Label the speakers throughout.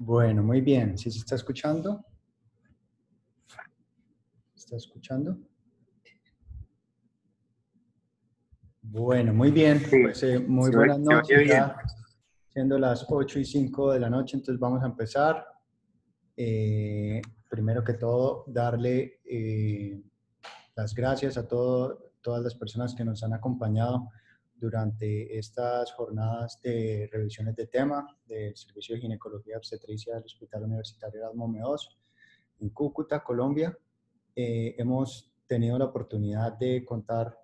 Speaker 1: Bueno, muy bien. ¿Sí se está escuchando? ¿Está escuchando? Bueno, muy bien.
Speaker 2: Sí,
Speaker 1: Pues muy
Speaker 2: se
Speaker 1: buenas
Speaker 2: oye
Speaker 1: noches.
Speaker 2: bien.
Speaker 1: Ya siendo las 8:05 de la noche, entonces vamos a empezar. Primero que todo, darle las gracias a todas las personas que nos han acompañado durante estas jornadas de revisiones de tema del Servicio de Ginecología y Obstetricia del Hospital Universitario Erasmo M2 en Cúcuta, Colombia. Hemos tenido la oportunidad de contar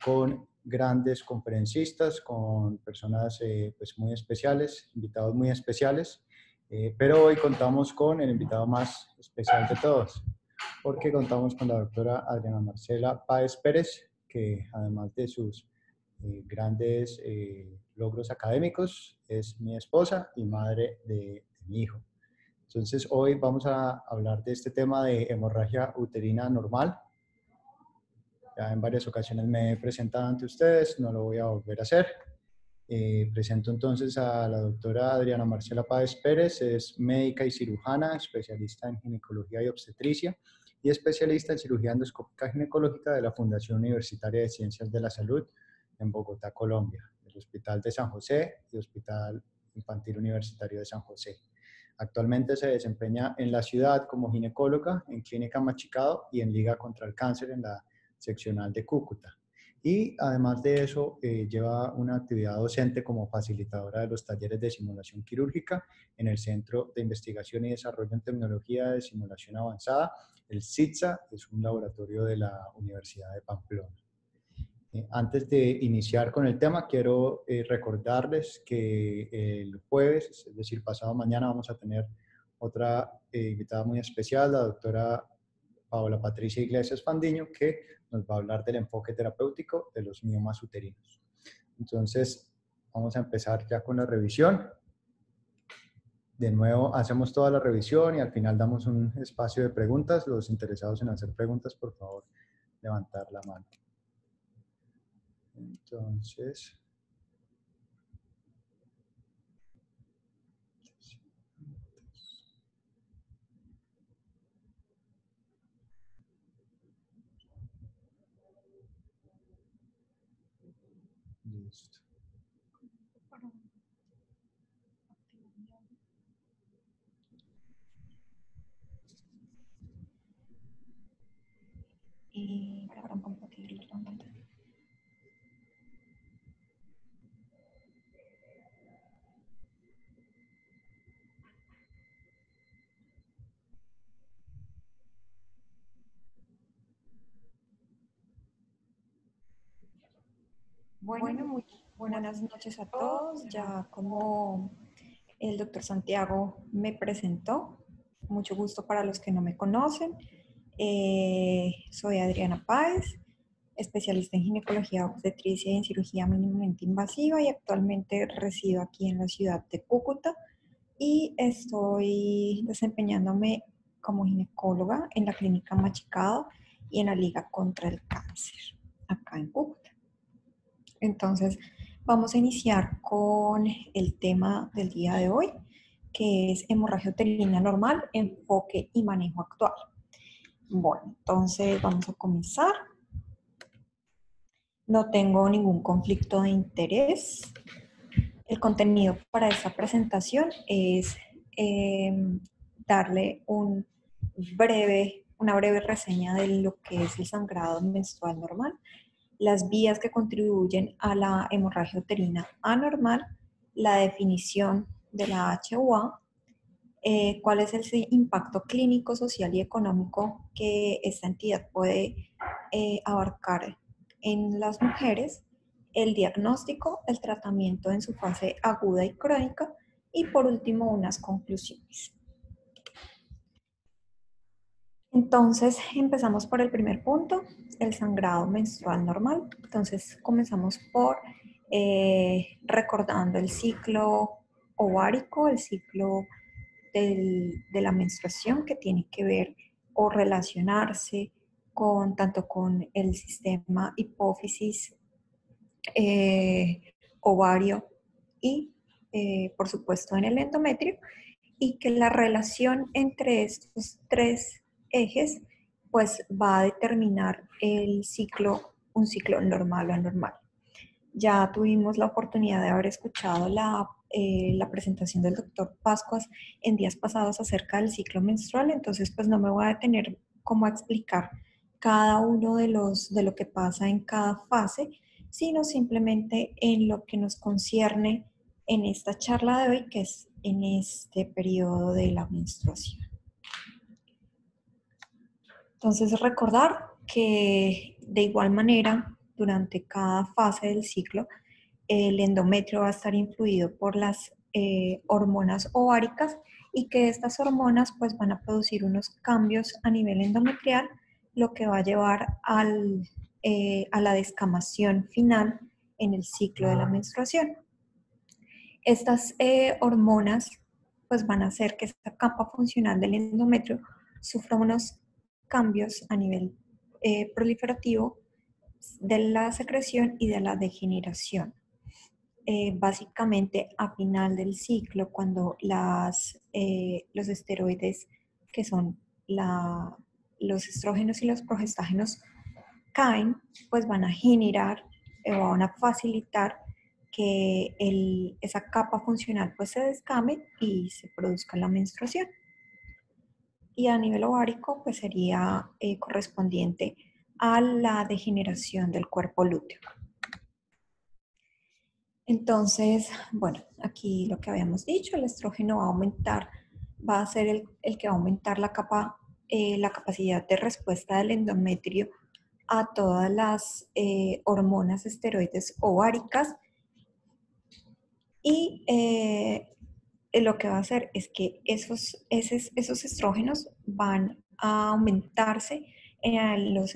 Speaker 1: con grandes conferencistas, con personas pues muy especiales, invitados muy especiales, pero hoy contamos con el invitado más especial de todos, porque contamos con la doctora Adriana Marcela Páez Pérez, que además de sus grandes logros académicos, es mi esposa y madre de mi hijo. Entonces, hoy vamos a hablar de este tema de hemorragia uterina normal. Ya en varias ocasiones me he presentado ante ustedes, no lo voy a volver a hacer. Presento entonces a la doctora Adriana Marcela Páez Pérez, es médica y cirujana, especialista en ginecología y obstetricia y especialista en cirugía endoscópica ginecológica de la Fundación Universitaria de Ciencias de la Salud en Bogotá, Colombia, el Hospital de San José y Hospital Infantil Universitario de San José. Actualmente se desempeña en la ciudad como ginecóloga en Clínica Machicado y en Liga contra el Cáncer en la seccional de Cúcuta. Y además de eso, lleva una actividad docente como facilitadora de los talleres de simulación quirúrgica en el Centro de Investigación y Desarrollo en Tecnología de Simulación Avanzada, el CITSA, es un laboratorio de la Universidad de Pamplona. Antes de iniciar con el tema, quiero recordarles que el jueves, es decir, pasado mañana, vamos a tener otra invitada muy especial, la doctora Paola Patricia Iglesias Fandiño, que nos va a hablar del enfoque terapéutico de los miomas uterinos. Entonces, vamos a empezar ya con la revisión. De nuevo, hacemos toda la revisión y al final damos un espacio de preguntas. Los interesados en hacer preguntas, por favor, levantar la mano. Entonces, listo.
Speaker 3: Y para compartir la pantalla. Bueno, muy buenas noches a todos. Ya como el doctor Santiago me presentó, mucho gusto para los que no me conocen. Soy Adriana Páez, especialista en ginecología obstetricia y en cirugía mínimamente invasiva y actualmente resido aquí en la ciudad de Cúcuta y estoy desempeñándome como ginecóloga en la clínica Machicado y en la Liga contra el Cáncer, acá en Cúcuta. Entonces, vamos a iniciar con el tema del día de hoy, que es hemorragia uterina normal, enfoque y manejo actual. Bueno, entonces vamos a comenzar. No tengo ningún conflicto de interés. El contenido para esta presentación es darle una breve reseña de lo que es el sangrado menstrual normal, las vías que contribuyen a la hemorragia uterina anormal, la definición de la HUA, cuál es el impacto clínico, social y económico que esta entidad puede abarcar en las mujeres, el diagnóstico, el tratamiento en su fase aguda y crónica y por último unas conclusiones. Entonces empezamos por el primer punto, el sangrado menstrual normal. Entonces comenzamos por recordando el ciclo ovárico, el ciclo de la menstruación que tiene que ver o relacionarse con tanto con el sistema hipófisis, ovario y por supuesto en el endometrio y que la relación entre estos tres ejes pues va a determinar el ciclo, un ciclo normal o anormal. Ya tuvimos la oportunidad de haber escuchado la presentación del doctor Pascuas en días pasados acerca del ciclo menstrual, entonces pues no me voy a detener como a explicar cada uno de lo que pasa en cada fase, sino simplemente en lo que nos concierne en esta charla de hoy, que es en este periodo de la menstruación. Entonces recordar que de igual manera durante cada fase del ciclo el endometrio va a estar influido por las hormonas ováricas y que estas hormonas pues van a producir unos cambios a nivel endometrial, lo que va a llevar a la descamación final en el ciclo de la menstruación. Estas hormonas pues van a hacer que esta capa funcional del endometrio sufra unos cambios a nivel proliferativo de la secreción y de la degeneración. Básicamente a final del ciclo, cuando los esteroides, que son los estrógenos y los progestágenos, caen, pues van a generar o van a facilitar que esa capa funcional pues se descame y se produzca la menstruación. Y a nivel ovárico pues sería correspondiente a la degeneración del cuerpo lúteo. Entonces, bueno, aquí lo que habíamos dicho, el estrógeno va a aumentar, va a ser el que va a aumentar la capacidad de respuesta del endometrio a todas las hormonas esteroides ováricas y lo que va a hacer es que esos estrógenos van a aumentarse en los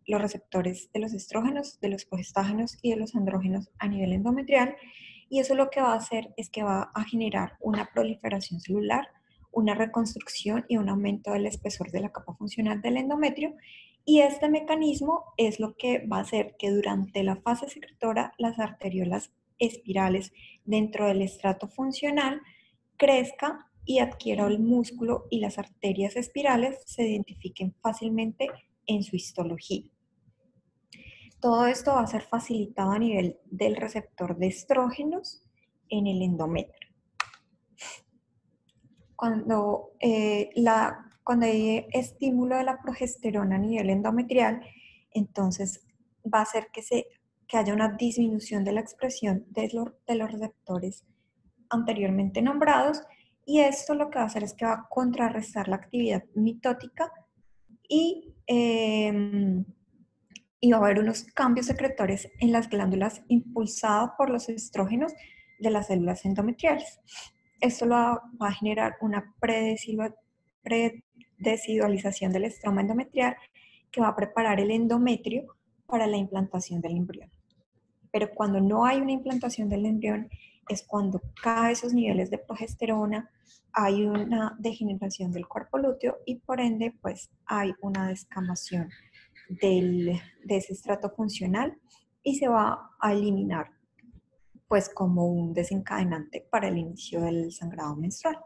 Speaker 3: receptores de los estrógenos, de los progestágenos y de los andrógenos a nivel endometrial, y eso lo que va a hacer es que va a generar una proliferación celular, una reconstrucción y un aumento del espesor de la capa funcional del endometrio, y este mecanismo es lo que va a hacer que durante la fase secretora las arteriolas espirales dentro del estrato funcional crezca y adquiera el músculo y las arterias espirales se identifiquen fácilmente en su histología. Todo esto va a ser facilitado a nivel del receptor de estrógenos en el endometrio. Cuando hay estímulo de la progesterona a nivel endometrial, entonces va a hacer que haya una disminución de la expresión de los receptores anteriormente nombrados, y esto lo que va a hacer es que va a contrarrestar la actividad mitótica y va a haber unos cambios secretores en las glándulas impulsados por los estrógenos de las células endometriales. Esto va a generar una predesidualización del estroma endometrial que va a preparar el endometrio para la implantación del embrión. Pero cuando no hay una implantación del embrión es cuando caen esos niveles de progesterona, hay una degeneración del cuerpo lúteo y por ende pues hay una descamación de ese estrato funcional y se va a eliminar pues como un desencadenante para el inicio del sangrado menstrual.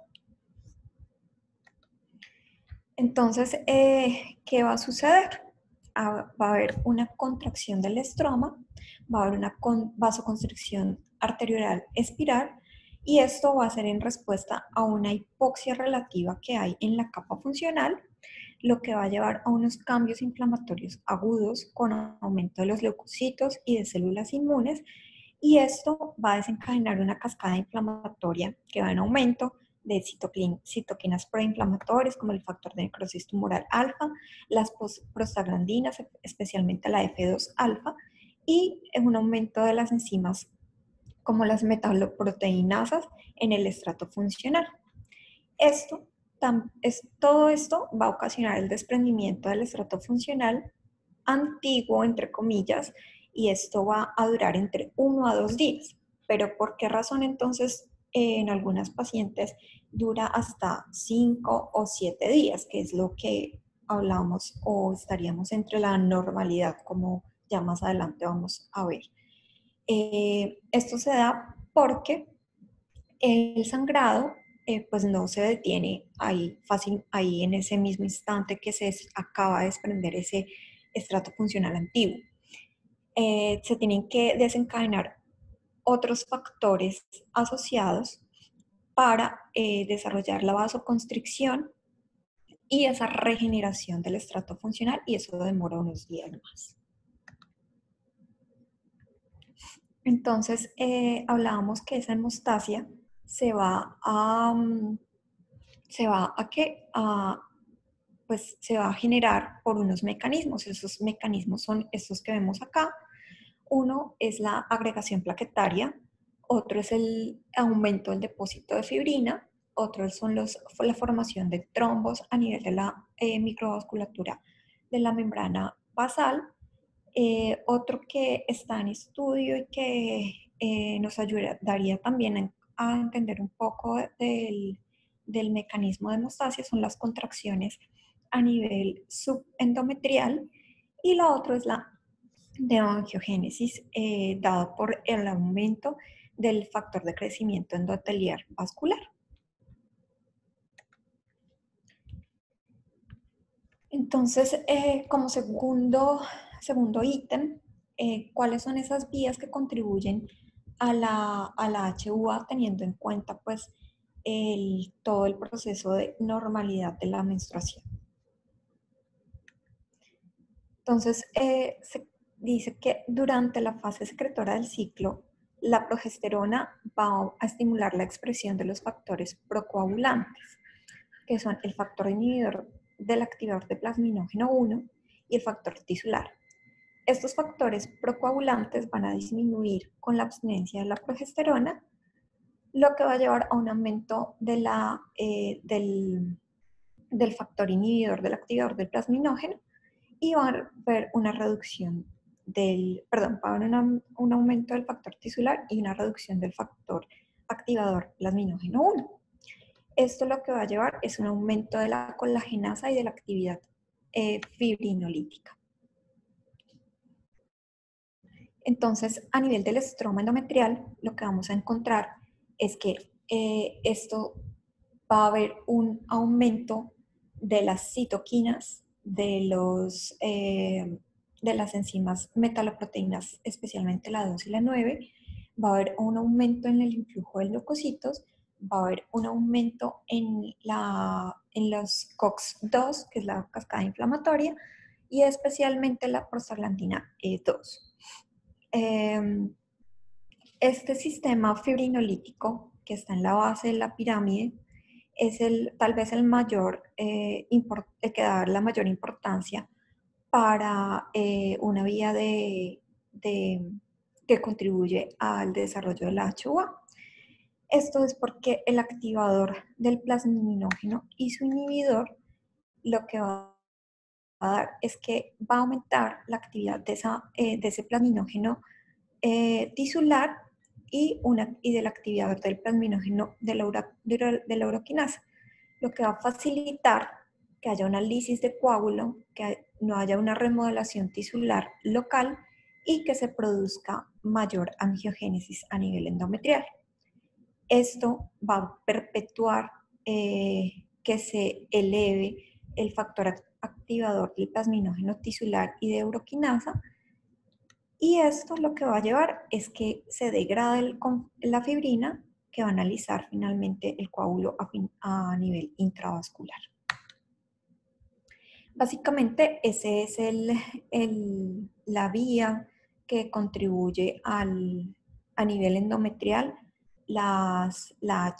Speaker 3: Entonces, ¿qué va a suceder? Va a haber una contracción del estroma, va a haber una vasoconstricción arterial espiral y esto va a ser en respuesta a una hipoxia relativa que hay en la capa funcional, lo que va a llevar a unos cambios inflamatorios agudos con aumento de los leucocitos y de células inmunes, y esto va a desencadenar una cascada inflamatoria que va en aumento de citoquinas proinflamatorias como el factor de necrosis tumoral alfa, las prostaglandinas, especialmente la F2 alfa, y un aumento de las enzimas como las metaloproteinasas en el estrato funcional. Todo esto va a ocasionar el desprendimiento del estrato funcional antiguo, entre comillas, y esto va a durar entre 1 a 2 días. Pero ¿por qué razón entonces en algunas pacientes dura hasta 5 o 7 días, que es lo que hablamos o estaríamos entre la normalidad, como ya más adelante vamos a ver? Esto se da porque el sangrado pues no se detiene ahí fácil, ahí en ese mismo instante que se acaba de desprender ese estrato funcional antiguo. Se tienen que desencadenar otros factores asociados para desarrollar la vasoconstricción y esa regeneración del estrato funcional, y eso demora unos días más. Entonces, hablábamos que esa hemostasia se va a, pues, se va a generar por unos mecanismos. Esos mecanismos son estos que vemos acá. Uno es la agregación plaquetaria, otro es el aumento del depósito de fibrina, otro son la formación de trombos a nivel de la microvasculatura de la membrana basal. Otro que está en estudio y que nos ayudaría también a entender un poco del mecanismo de hemostasia son las contracciones a nivel subendometrial, y la otra es la neoangiogénesis, dado por el aumento del factor de crecimiento endotelial vascular. Entonces, como segundo ítem, ¿cuáles son esas vías que contribuyen a la HUA, teniendo en cuenta pues todo el proceso de normalidad de la menstruación? Entonces, se dice que durante la fase secretora del ciclo, la progesterona va a estimular la expresión de los factores procoagulantes, que son el factor inhibidor del activador de plasminógeno 1 y el factor tisular. Estos factores procoagulantes van a disminuir con la abstinencia de la progesterona, lo que va a llevar a un aumento de del factor inhibidor del activador del plasminógeno, y va a haber una reducción va a haber un aumento del factor tisular y una reducción del factor activador plasminógeno 1. Esto lo que va a llevar es un aumento de la colagenasa y de la actividad fibrinolítica. Entonces, a nivel del estroma endometrial, lo que vamos a encontrar es que esto va a haber un aumento de las citoquinas, de las enzimas metaloproteínas, especialmente la 2 y la 9, va a haber un aumento en el influjo de leucocitos, va a haber un aumento en los COX-2, que es la cascada inflamatoria, y especialmente la prostaglandina E2. Este sistema fibrinolítico que está en la base de la pirámide es tal vez el que da la mayor importancia para una vía que contribuye al desarrollo de la HUA. Esto es porque el activador del plasminógeno y su inhibidor lo que va a dar es que va a aumentar la actividad de ese plasminógeno tisular y de la actividad del plasminógeno de la uroquinasa, lo que va a facilitar que haya una lisis de coágulo, que no haya una remodelación tisular local y que se produzca mayor angiogénesis a nivel endometrial. Esto va a perpetuar que se eleve el factor activador del plasminógeno tisular y de uroquinasa, y esto lo que va a llevar es que se degrade la fibrina, que va a analizar finalmente el coágulo a nivel intravascular. Básicamente, ese es la vía que contribuye a nivel endometrial la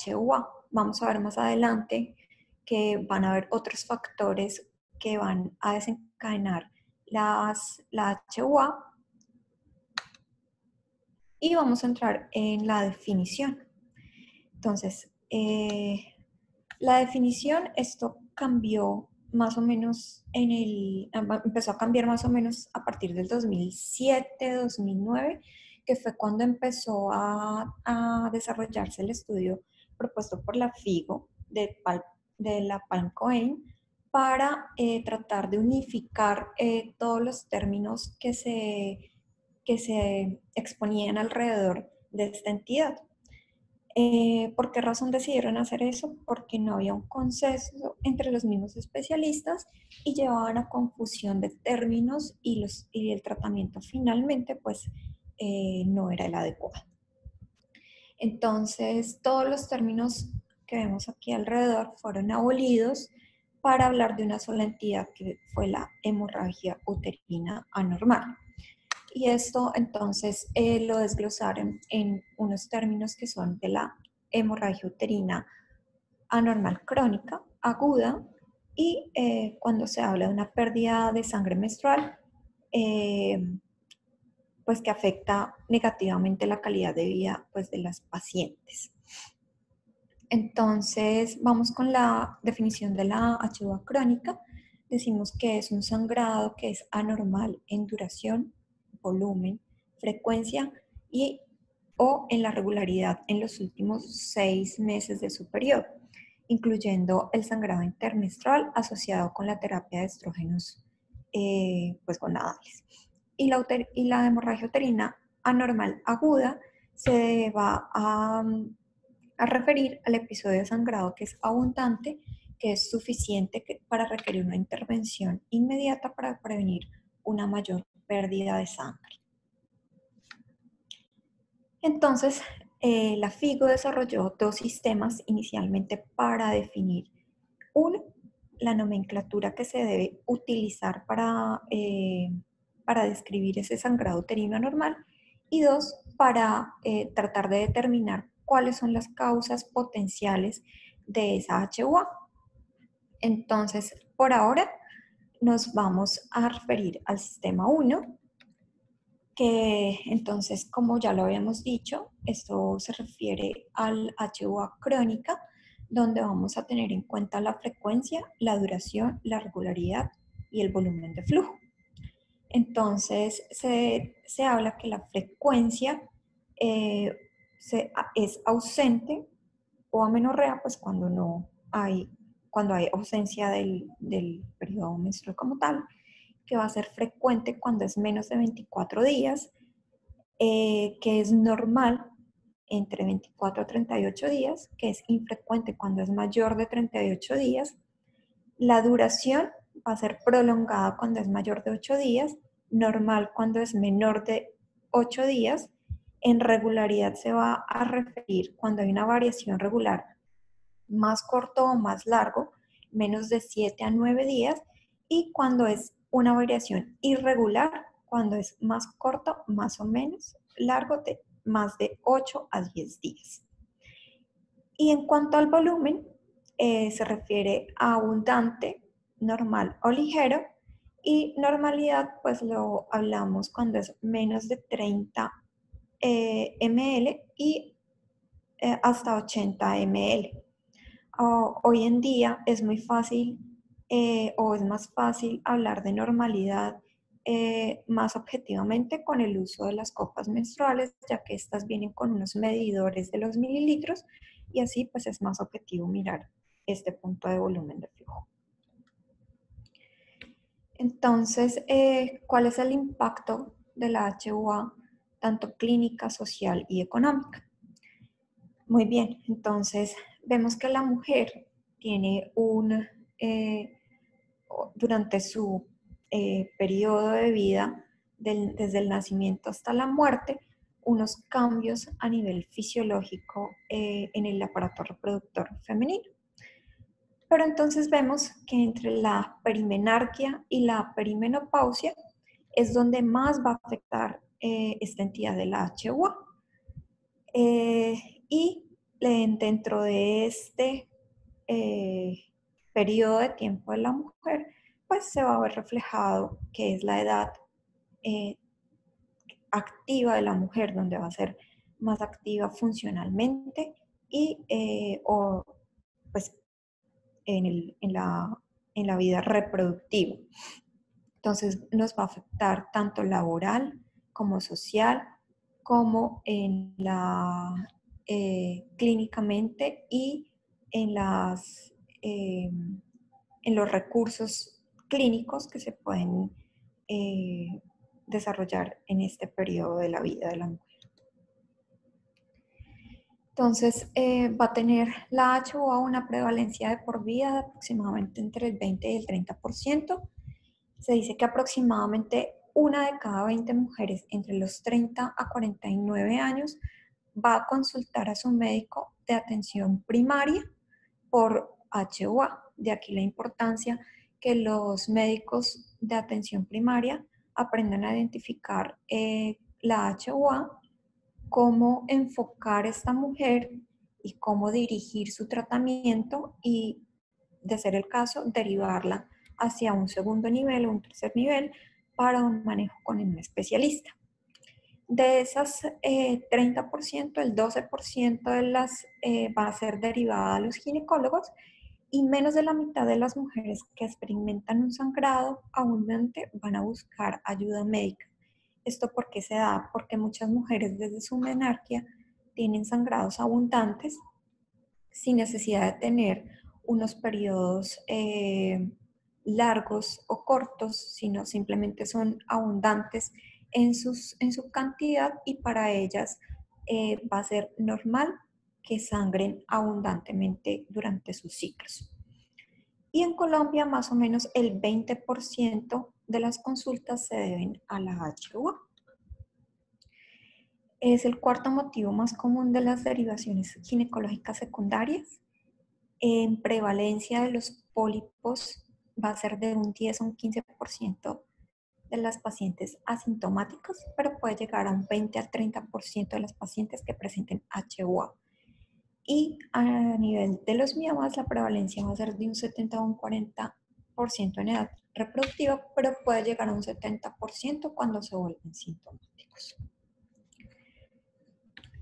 Speaker 3: HUA. Vamos a ver más adelante que van a haber otros factores que van a desencadenar la HUA, y vamos a entrar en la definición. Entonces, la definición, esto cambió más o menos empezó a cambiar más o menos a partir del 2007, 2009, que fue cuando empezó a desarrollarse el estudio propuesto por la FIGO de la Palm Cohen para tratar de unificar todos los términos que se exponían alrededor de esta entidad. ¿Por qué razón decidieron hacer eso? Porque no había un consenso entre los mismos especialistas y llevaban a confusión de términos y el tratamiento finalmente pues no era el adecuado. Entonces todos los términos que vemos aquí alrededor fueron abolidos para hablar de una sola entidad que fue la hemorragia uterina anormal. Y esto entonces lo desglosaron en unos términos que son de la hemorragia uterina anormal crónica, aguda, y cuando se habla de una pérdida de sangre menstrual, eh, pues que afecta negativamente la calidad de vida pues, de las pacientes. Entonces, vamos con la definición de la HUA crónica. Decimos que es un sangrado que es anormal en duración, volumen, frecuencia y o en la regularidad en los últimos 6 meses de su periodo, incluyendo el sangrado intermenstrual asociado con la terapia de estrógenos pues gonadales. Y la hemorragia uterina anormal aguda se va a referir al episodio de sangrado que es abundante, que es suficiente para requerir una intervención inmediata para prevenir una mayor pérdida de sangre. Entonces, la FIGO desarrolló dos sistemas inicialmente para definir, uno, la nomenclatura que se debe utilizar para describir ese sangrado uterino anormal, y dos, para tratar de determinar cuáles son las causas potenciales de esa HUA. Entonces, por ahora, nos vamos a referir al sistema 1, que entonces, como ya lo habíamos dicho, esto se refiere al HUA crónica, donde vamos a tener en cuenta la frecuencia, la duración, la regularidad y el volumen de flujo. Entonces, se habla que la frecuencia es ausente o amenorrea, pues cuando hay ausencia del periodo menstrual como tal, que va a ser frecuente cuando es menos de 24 días, que es normal entre 24 a 38 días, que es infrecuente cuando es mayor de 38 días. La duración va a ser prolongada cuando es mayor de 8 días, normal cuando es menor de 8 días. En regularidad se va a referir cuando hay una variación regular más corto o más largo, menos de 7 a 9 días, y cuando es una variación irregular, cuando es más corto, más o menos largo, de más de 8 a 10 días. Y en cuanto al volumen, se refiere a abundante, normal o ligero, y normalidad pues lo hablamos cuando es menos de 30 ml y hasta 80 ml. Hoy en día es muy fácil o es más fácil hablar de normalidad más objetivamente con el uso de las copas menstruales, ya que estas vienen con unos medidores de los mililitros y así pues es más objetivo mirar este punto de volumen de flujo. Entonces, ¿cuál es el impacto de la HUA tanto clínica, social y económica? Muy bien, entonces vemos que la mujer tiene durante su periodo de vida, desde el nacimiento hasta la muerte, unos cambios a nivel fisiológico en el aparato reproductor femenino. Pero entonces vemos que entre la perimenarquia y la perimenopausia es donde más va a afectar esta entidad de la HUA. Y dentro de este periodo de tiempo de la mujer, pues se va a ver reflejado que es la edad eh, activa de la mujer, donde va a ser más activa funcionalmente y o, pues, en la vida reproductiva. Entonces nos va a afectar tanto laboral como social, como clínicamente y en, en los recursos clínicos que se pueden desarrollar en este periodo de la vida de la mujer. Entonces, va a tener la HUA una prevalencia de por vida de aproximadamente entre el 20 y el 30%. Se dice que aproximadamente una de cada 20 mujeres entre los 30 a 49 años va a consultar a su médico de atención primaria por HUA. De aquí la importancia que los médicos de atención primaria aprendan a identificar la HUA, cómo enfocar a esta mujer y cómo dirigir su tratamiento y, de ser el caso, derivarla hacia un segundo nivel o un tercer nivel para un manejo con un especialista. De esas 30%, el 12% de las va a ser derivada a los ginecólogos y menos de la mitad de las mujeres que experimentan un sangrado abundante van a buscar ayuda médica. ¿Esto por qué se da? Porque muchas mujeres desde su menarquia tienen sangrados abundantes sin necesidad de tener unos periodos largos o cortos, sino simplemente son abundantes en su cantidad y para ellas va a ser normal que sangren abundantemente durante sus ciclos. Y en Colombia más o menos el 20% de las consultas se deben a la HUA. Es el cuarto motivo más común de las derivaciones ginecológicas secundarias. En prevalencia de los pólipos va a ser de un 10 a un 15% de las pacientes asintomáticas, pero puede llegar a un 20 al 30% de las pacientes que presenten HUA. Y a nivel de los miomas, la prevalencia va a ser de un 70 a un 40% en edad reproductiva, pero puede llegar a un 70% cuando se vuelven sintomáticos.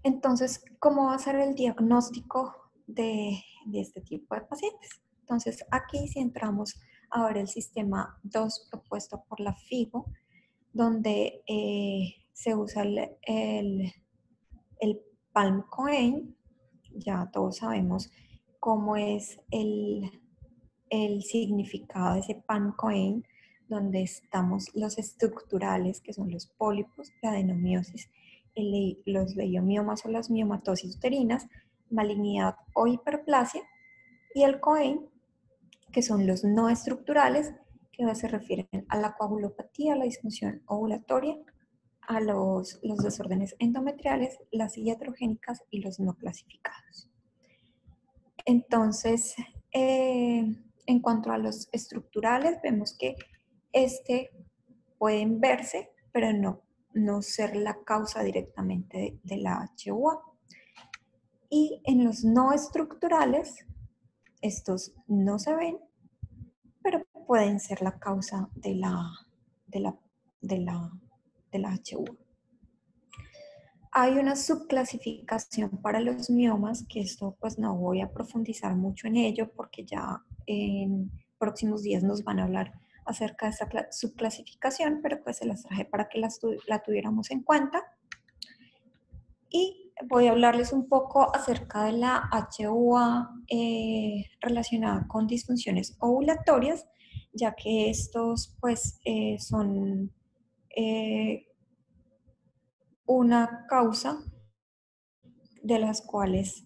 Speaker 3: Entonces, ¿cómo va a ser el diagnóstico de este tipo de pacientes? Entonces, aquí si entramos a ver el sistema 2 propuesto por la FIGO, donde se usa el Palm Coin. Ya todos sabemos cómo es el significado de ese Palm Coin, donde estamos los estructurales, que son los pólipos, la adenomiosis, los leiomiomas o las miomatosis uterinas, malignidad o hiperplasia, y el Cohen, que son los no estructurales, que se refieren a la coagulopatía, la disfunción ovulatoria, a los desórdenes endometriales, las iatrogénicas y los no clasificados. Entonces, en cuanto a los estructurales, vemos que pueden verse, pero no ser la causa directamente de la HUA. Y en los no estructurales, estos no se ven, pero pueden ser la causa de la HUA. Hay una subclasificación para los miomas, que esto pues no voy a profundizar mucho en ello porque ya en próximos días nos van a hablar acerca de esta subclasificación, pero pues se las traje para que la tuviéramos en cuenta. Y voy a hablarles un poco acerca de la HUA relacionada con disfunciones ovulatorias, ya que estos pues son una causa de las cuales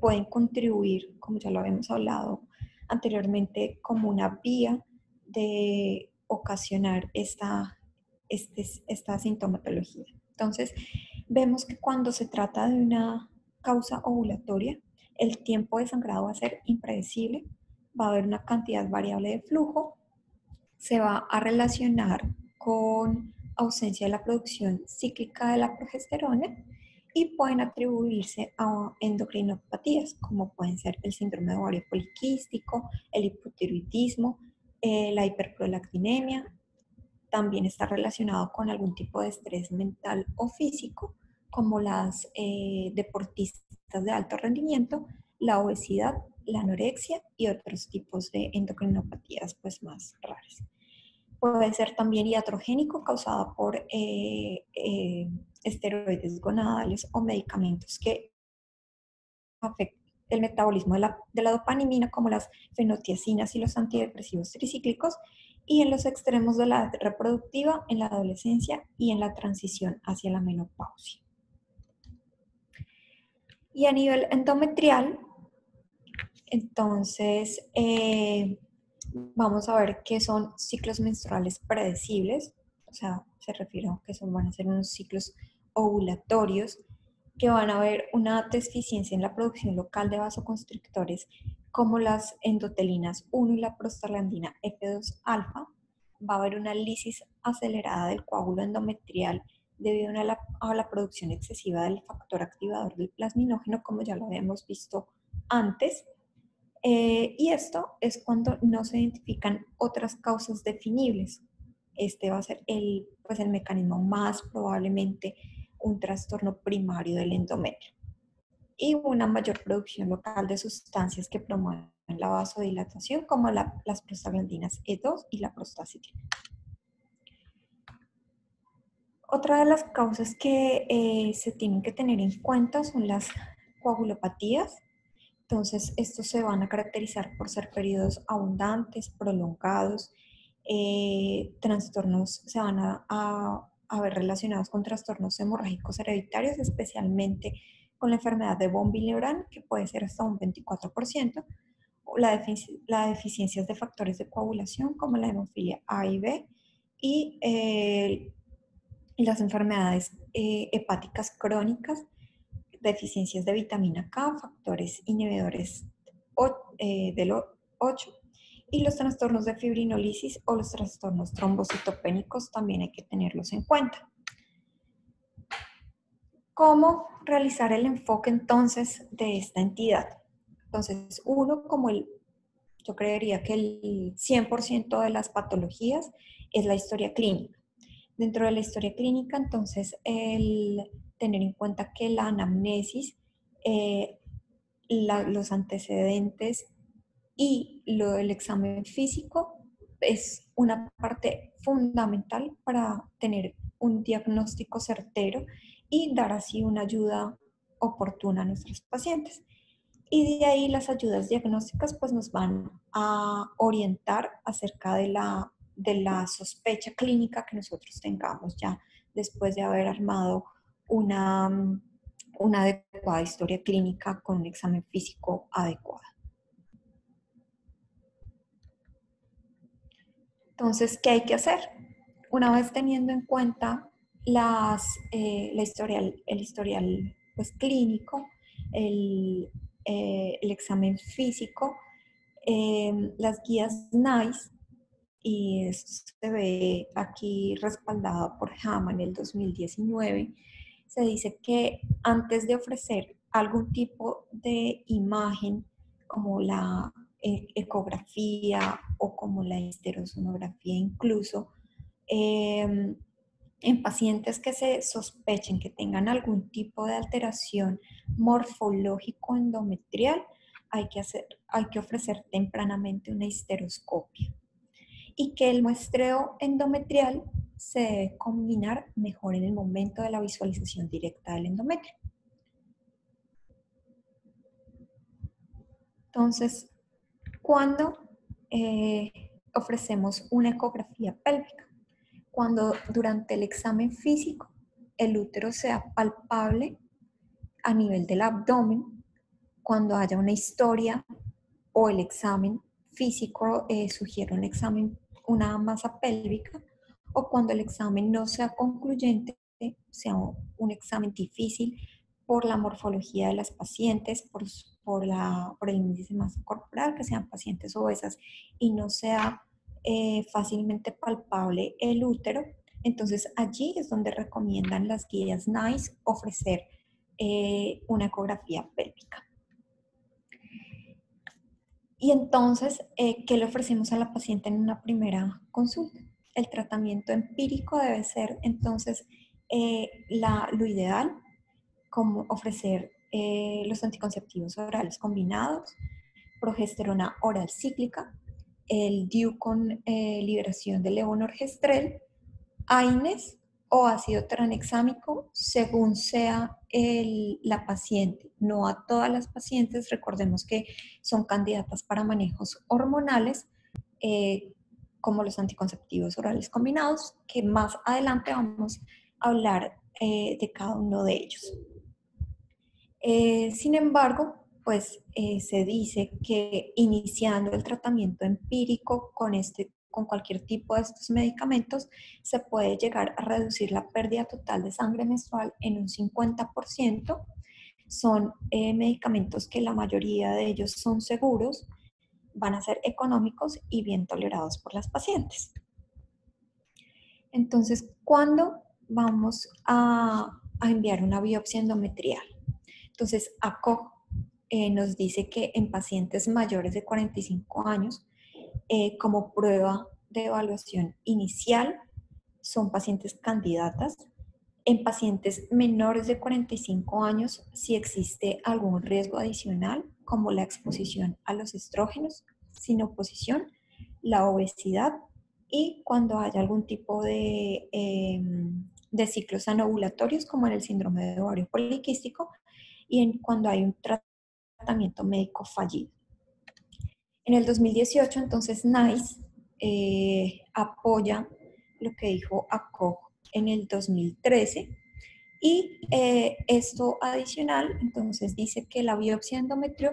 Speaker 3: pueden contribuir, como ya lo habíamos hablado anteriormente, como una vía de ocasionar esta sintomatología. Entonces, vemos que cuando se trata de una causa ovulatoria, el tiempo de sangrado va a ser impredecible, va a haber una cantidad variable de flujo, se va a relacionar con ausencia de la producción cíclica de la progesterona y pueden atribuirse a endocrinopatías, como pueden ser el síndrome de ovario poliquístico, el hipotiroidismo, la hiperprolactinemia. También está relacionado con algún tipo de estrés mental o físico, como las deportistas de alto rendimiento, la obesidad, la anorexia y otros tipos de endocrinopatías pues, más raras. Puede ser también iatrogénico, causada por esteroides gonadales o medicamentos que afectan el metabolismo de la dopamina, como las fenotiacinas y los antidepresivos tricíclicos, y en los extremos de la edad reproductiva, en la adolescencia y en la transición hacia la menopausia. Y a nivel endometrial, entonces, vamos a ver qué son ciclos menstruales predecibles, o sea, se refiere a que van a ser unos ciclos ovulatorios, que van a haber una deficiencia en la producción local de vasoconstrictores como las endotelinas 1 y la prostaglandina F2 alfa. Va a haber una lisis acelerada del coágulo endometrial debido a la producción excesiva del factor activador del plasminógeno, como ya lo habíamos visto antes. Y esto es cuando no se identifican otras causas definibles. Este va a ser pues el mecanismo más probablemente un trastorno primario del endometrio y una mayor producción local de sustancias que promueven la vasodilatación como las prostaglandinas E2 y la prostacyclina. Otra de las causas que se tienen que tener en cuenta son las coagulopatías. Entonces, estos se van a caracterizar por ser periodos abundantes, prolongados, trastornos se van a ver relacionados con trastornos hemorrágicos hereditarios, especialmente con la enfermedad de von Willebrand, que puede ser hasta un 24%, o la deficiencias de factores de coagulación como la hemofilia A y B, y las enfermedades hepáticas crónicas, deficiencias de vitamina K, factores inhibidores del 8 y los trastornos de fibrinolisis o los trastornos trombocitopénicos también hay que tenerlos en cuenta. ¿Cómo realizar el enfoque entonces de esta entidad? Entonces, yo creería que el 100% de las patologías es la historia clínica. Dentro de la historia clínica, entonces, el tener en cuenta que la anamnesis, los antecedentes y el examen físico es una parte fundamental para tener un diagnóstico certero y dar así una ayuda oportuna a nuestros pacientes. Y de ahí las ayudas diagnósticas pues nos van a orientar acerca de la sospecha clínica que nosotros tengamos ya después de haber armado una adecuada historia clínica con un examen físico adecuado. Entonces, ¿qué hay que hacer? Una vez teniendo en cuenta el historial pues, clínico, el examen físico, las guías NICE, y esto se ve aquí respaldado por JAMA en el 2019, se dice que antes de ofrecer algún tipo de imagen como la ecografía o como la histerosonografía incluso, en pacientes que se sospechen que tengan algún tipo de alteración morfológico endometrial, hay que ofrecer tempranamente una histeroscopia. Y que el muestreo endometrial se debe combinar mejor en el momento de la visualización directa del endometrio. Entonces, ¿cuándo ofrecemos una ecografía pélvica? Cuando durante el examen físico el útero sea palpable a nivel del abdomen, cuando haya una historia o el examen físico sugiere una masa pélvica, o cuando el examen no sea concluyente, sea un examen difícil por la morfología de las pacientes, por el índice de masa corporal, que sean pacientes obesas y no sea fácilmente palpable el útero. Entonces allí es donde recomiendan las guías NICE ofrecer una ecografía pélvica. Y entonces, ¿qué le ofrecemos a la paciente en una primera consulta? El tratamiento empírico debe ser entonces lo ideal, como ofrecer los anticonceptivos orales combinados, progesterona oral cíclica, el DIU con liberación de levonorgestrel, AINES o ácido tranexámico según sea la paciente. No a todas las pacientes, recordemos que son candidatas para manejos hormonales, como los anticonceptivos orales combinados, que más adelante vamos a hablar de cada uno de ellos. Sin embargo, pues se dice que iniciando el tratamiento empírico con cualquier tipo de estos medicamentos, se puede llegar a reducir la pérdida total de sangre menstrual en un 50%. Son medicamentos que la mayoría de ellos son seguros, van a ser económicos y bien tolerados por las pacientes. Entonces, ¿cuándo vamos a enviar una biopsia endometrial? Entonces, ACOG nos dice que en pacientes mayores de 45 años, como prueba de evaluación inicial, son pacientes candidatas. En pacientes menores de 45 años, si existe algún riesgo adicional, como la exposición a los estrógenos sin oposición, la obesidad y cuando haya algún tipo de ciclos anovulatorios, como en el síndrome de ovario poliquístico, y cuando hay un tratamiento médico fallido. En el 2018, entonces, NICE apoya lo que dijo ACOG en el 2013 y esto adicional, entonces, dice que la biopsia de endometrio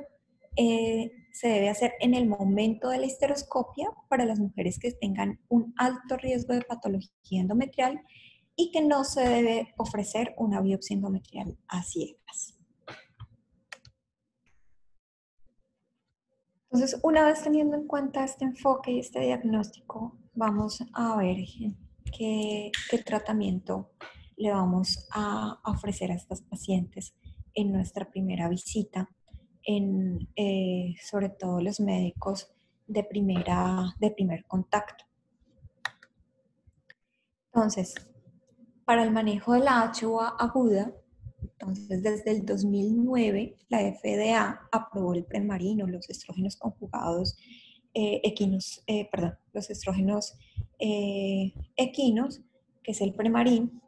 Speaker 3: se debe hacer en el momento de la histeroscopia para las mujeres que tengan un alto riesgo de patología endometrial y que no se debe ofrecer una biopsia endometrial a ciegas. Entonces, una vez teniendo en cuenta este enfoque y este diagnóstico, vamos a ver qué tratamiento le vamos a ofrecer a estas pacientes en nuestra primera visita, sobre todo los médicos de primer contacto. Entonces, para el manejo de la HUA aguda, entonces desde el 2009 la FDA aprobó el Premarin, los estrógenos conjugados los estrógenos equinos, que es el Premarin,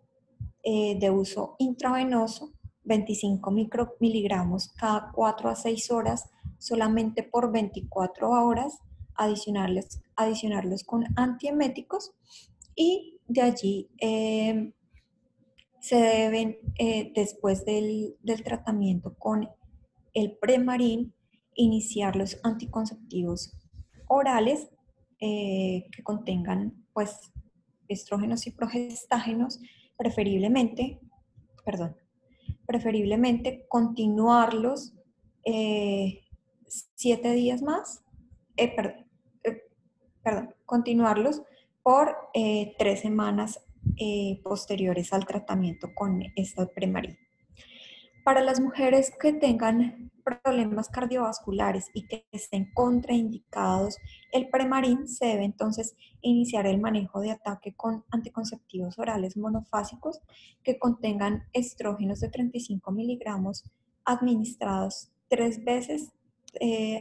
Speaker 3: de uso intravenoso, 25 miligramos cada 4 a 6 horas, solamente por 24 horas, adicionarlos con antieméticos, y de allí se deben, después del tratamiento con el Premarin, iniciar los anticonceptivos orales que contengan pues estrógenos y progestágenos, preferiblemente continuarlos 7 días más, continuarlos por 3 semanas posteriores al tratamiento con esta Premarin. Para las mujeres que tengan problemas cardiovasculares y que estén contraindicados, el Premarin se debe entonces iniciar el manejo de ataque con anticonceptivos orales monofásicos que contengan estrógenos de 35 miligramos administrados 3 veces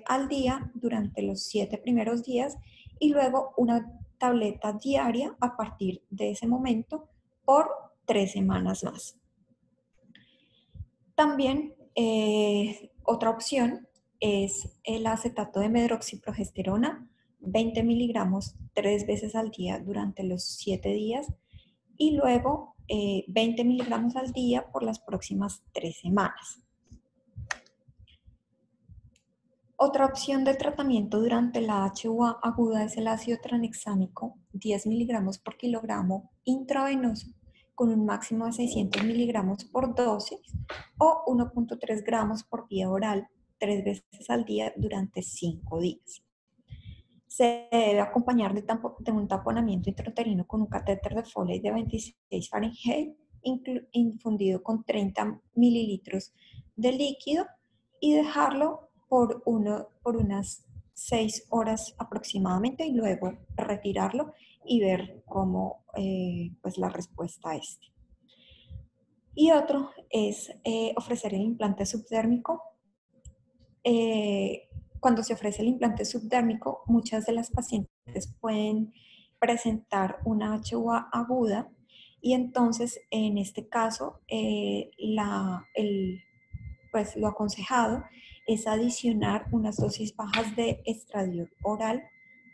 Speaker 3: al día durante los 7 primeros días y luego una tableta diaria a partir de ese momento por 3 semanas más. También otra opción es el acetato de medroxiprogesterona, 20 miligramos 3 veces al día durante los 7 días y luego 20 miligramos al día por las próximas 3 semanas. Otra opción de tratamiento durante la HUA aguda es el ácido tranexámico, 10 miligramos por kilogramo intravenoso, con un máximo de 600 miligramos por dosis o 1.3 gramos por vía oral 3 veces al día durante 5 días. Se debe acompañar de un taponamiento intrauterino con un catéter de Foley de 26 Fahrenheit infundido con 30 mililitros de líquido y dejarlo por unas 6 horas aproximadamente y luego retirarlo y ver cómo pues la respuesta a este. Y otro es ofrecer el implante subdérmico. Cuando se ofrece el implante subdérmico, muchas de las pacientes pueden presentar una HUA aguda y entonces en este caso pues lo aconsejado es adicionar unas dosis bajas de estradiol oral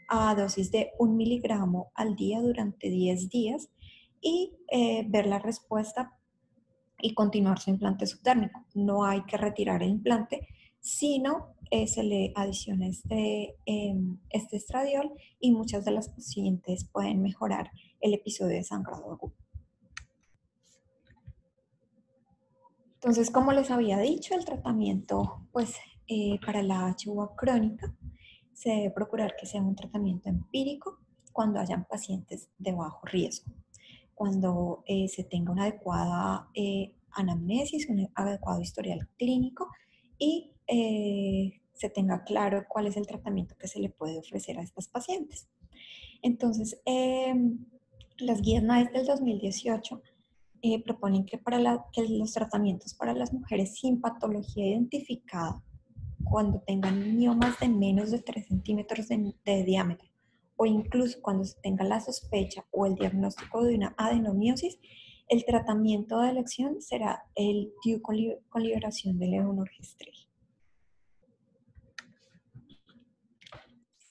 Speaker 3: a dosis de 1 miligramo al día durante 10 días y ver la respuesta y continuar su implante subdérmico. No hay que retirar el implante, sino se le adiciona este estradiol y muchas de las pacientes pueden mejorar el episodio de sangrado agudo. Entonces, como les había dicho, el tratamiento pues, para la HUA crónica se debe procurar que sea un tratamiento empírico cuando hayan pacientes de bajo riesgo, cuando se tenga una adecuada anamnesis, un adecuado historial clínico y se tenga claro cuál es el tratamiento que se le puede ofrecer a estas pacientes. Entonces, las guías NICE del 2018 proponen que, que los tratamientos para las mujeres sin patología identificada, cuando tengan miomas de menos de 3 centímetros de diámetro, o incluso cuando se tenga la sospecha o el diagnóstico de una adenomiosis, el tratamiento de elección será el DIU con liberación de levonorgestrel.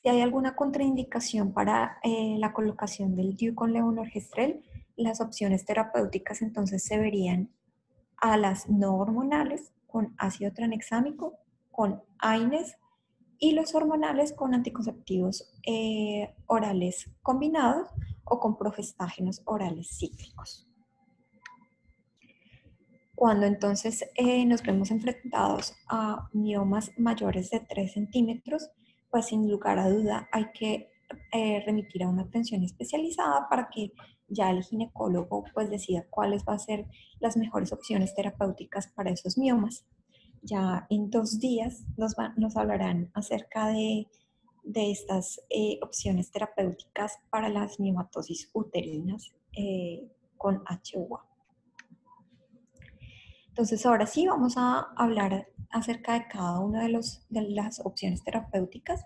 Speaker 3: Si hay alguna contraindicación para la colocación del DIU con levonorgestrel, las opciones terapéuticas entonces se verían a las no hormonales con ácido tranexámico, con AINES y los hormonales con anticonceptivos orales combinados o con progestágenos orales cíclicos. Cuando entonces nos vemos enfrentados a miomas mayores de 3 centímetros, pues sin lugar a duda hay que remitir a una atención especializada para que ya el ginecólogo pues decida cuáles van a ser las mejores opciones terapéuticas para esos miomas. Ya en 2 días nos hablarán acerca de estas opciones terapéuticas para las miomatosis uterinas con HUA. Entonces, ahora sí vamos a hablar acerca de cada una de las opciones terapéuticas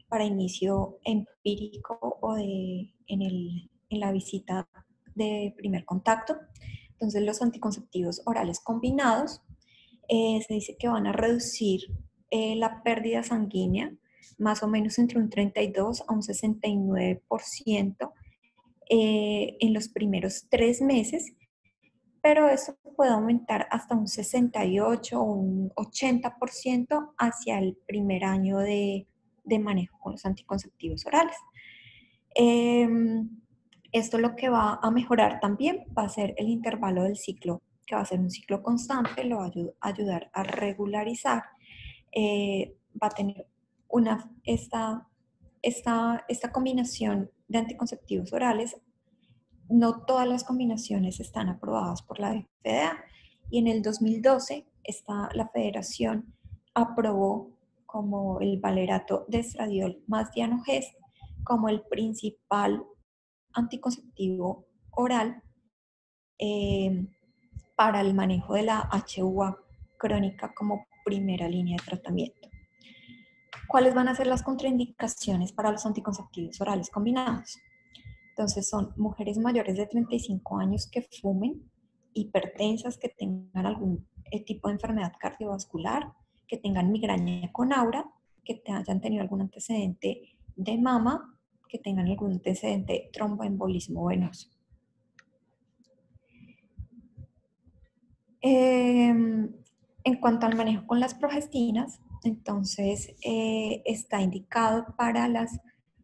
Speaker 3: para inicio empírico o en la visita de primer contacto. Entonces, los anticonceptivos orales combinados se dice que van a reducir la pérdida sanguínea más o menos entre un 32 a un 69% en los primeros 3 meses, pero eso puede aumentar hasta un 68 o un 80% hacia el primer año de manejo con los anticonceptivos orales. Esto lo que va a mejorar también va a ser el intervalo del ciclo, que va a ser un ciclo constante, lo va a ayudar a regularizar, va a tener esta combinación de anticonceptivos orales. No todas las combinaciones están aprobadas por la FDA y en el 2012 la federación aprobó como el valerato de estradiol más Dianogest como el principal anticonceptivo oral para el manejo de la HUA crónica como primera línea de tratamiento. ¿Cuáles van a ser las contraindicaciones para los anticonceptivos orales combinados? Entonces son mujeres mayores de 35 años que fumen, hipertensas, que tengan algún tipo de enfermedad cardiovascular, que tengan migraña con aura, que hayan tenido algún antecedente de mama, que tengan algún antecedente de tromboembolismo venoso. En cuanto al manejo con las progestinas, entonces está indicado para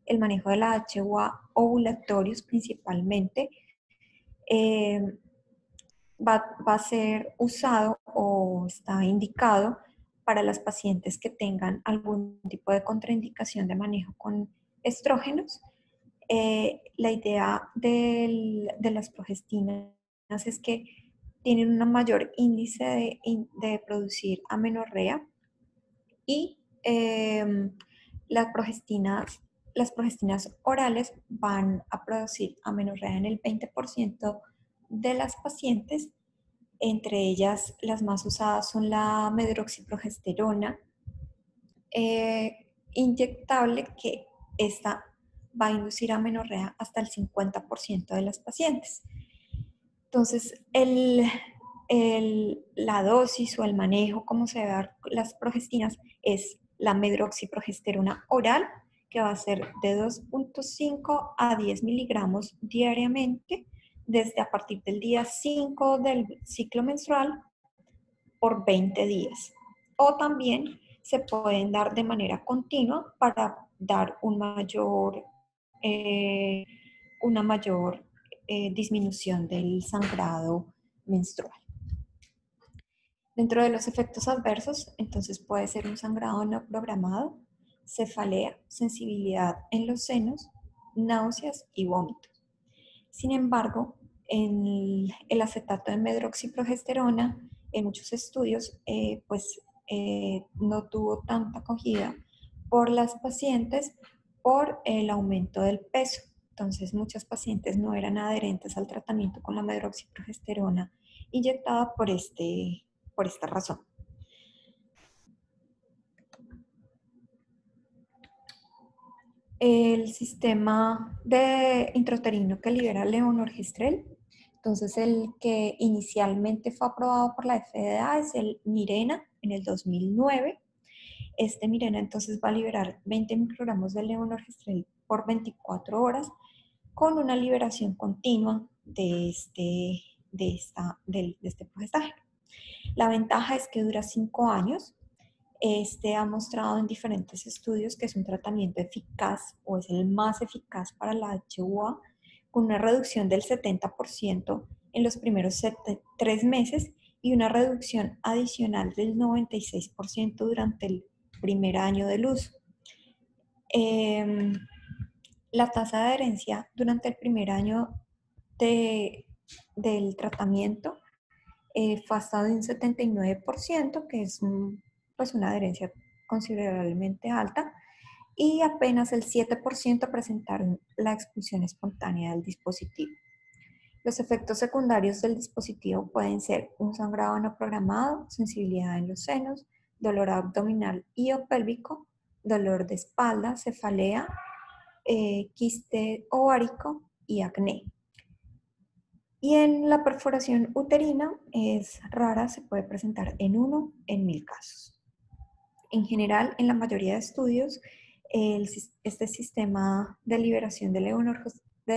Speaker 3: el manejo de la HUA ovulatorios principalmente. Va a ser usado o está indicado para las pacientes que tengan algún tipo de contraindicación de manejo con estrógenos. La idea de las progestinas es que tienen un mayor índice de producir amenorrea y las progestinas orales van a producir amenorrea en el 20% de las pacientes. Entre ellas, las más usadas son la medroxiprogesterona inyectable, que esta va a inducir amenorrea hasta el 50% de las pacientes. Entonces, la dosis o el manejo, cómo se dan las progestinas, es la medroxiprogesterona oral, que va a ser de 2.5 a 10 miligramos diariamente desde a partir del día 5 del ciclo menstrual por 20 días. O también se pueden dar de manera continua para dar una mayor disminución del sangrado menstrual. Dentro de los efectos adversos, entonces puede ser un sangrado no programado, cefalea, sensibilidad en los senos, náuseas y vómitos. Sin embargo, el acetato de medroxiprogesterona en muchos estudios no tuvo tanta acogida por las pacientes por el aumento del peso. Entonces, muchas pacientes no eran adherentes al tratamiento con la medroxiprogesterona inyectada por esta razón. El sistema de intrauterino que libera levonorgestrel, entonces el que inicialmente fue aprobado por la FDA es el Mirena en el 2009. Este Mirena entonces va a liberar 20 microgramos de levonorgestrel por 24 horas con una liberación continua de este progestágeno. La ventaja es que dura 5 años. Ha mostrado en diferentes estudios que es un tratamiento eficaz o es el más eficaz para la HUA, con una reducción del 70% en los primeros 3 meses y una reducción adicional del 96% durante el primer año del uso. La tasa de adherencia durante el primer año del tratamiento fue hasta de un 79%, que es una adherencia considerablemente alta, y apenas el 7% presentaron la expulsión espontánea del dispositivo. Los efectos secundarios del dispositivo pueden ser un sangrado no programado, sensibilidad en los senos, dolor abdominal y o pélvico, dolor de espalda, cefalea, quiste ovárico y acné. Y en la perforación uterina es rara, se puede presentar en 1 en 1000 casos. En general, en la mayoría de estudios, este sistema de liberación de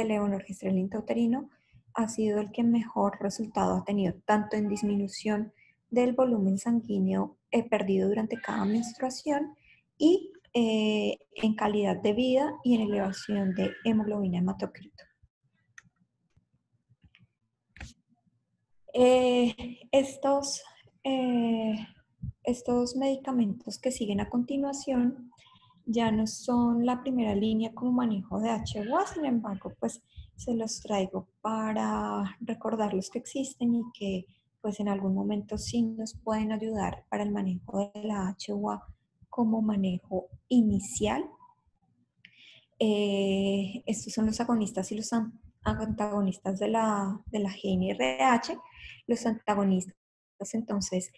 Speaker 3: levonorgestrel intrauterino ha sido el que mejor resultado ha tenido, tanto en disminución del volumen sanguíneo perdido durante cada menstruación y en calidad de vida y en elevación de hemoglobina hematocrito. Estos medicamentos que siguen a continuación ya no son la primera línea como manejo de HUA, sin embargo, pues se los traigo para recordar los que existen y que pues en algún momento sí nos pueden ayudar para el manejo de la HUA como manejo inicial. Estos son los agonistas y los antagonistas de la GNRH. Los antagonistas, entonces,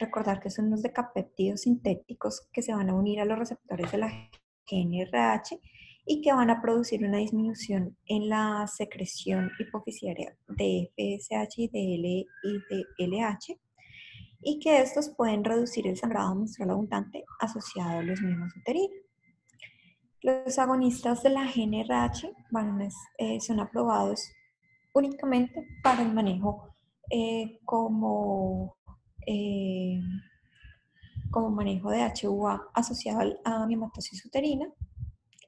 Speaker 3: recordar que son los decapéptidos sintéticos que se van a unir a los receptores de la GNRH y que van a producir una disminución en la secreción hipofisiaria de FSH y de LH, y que estos pueden reducir el sangrado menstrual abundante asociado a los mismos uterinos. Los agonistas de la GNRH son aprobados únicamente para el manejo como manejo de HUA asociado a miomatosis uterina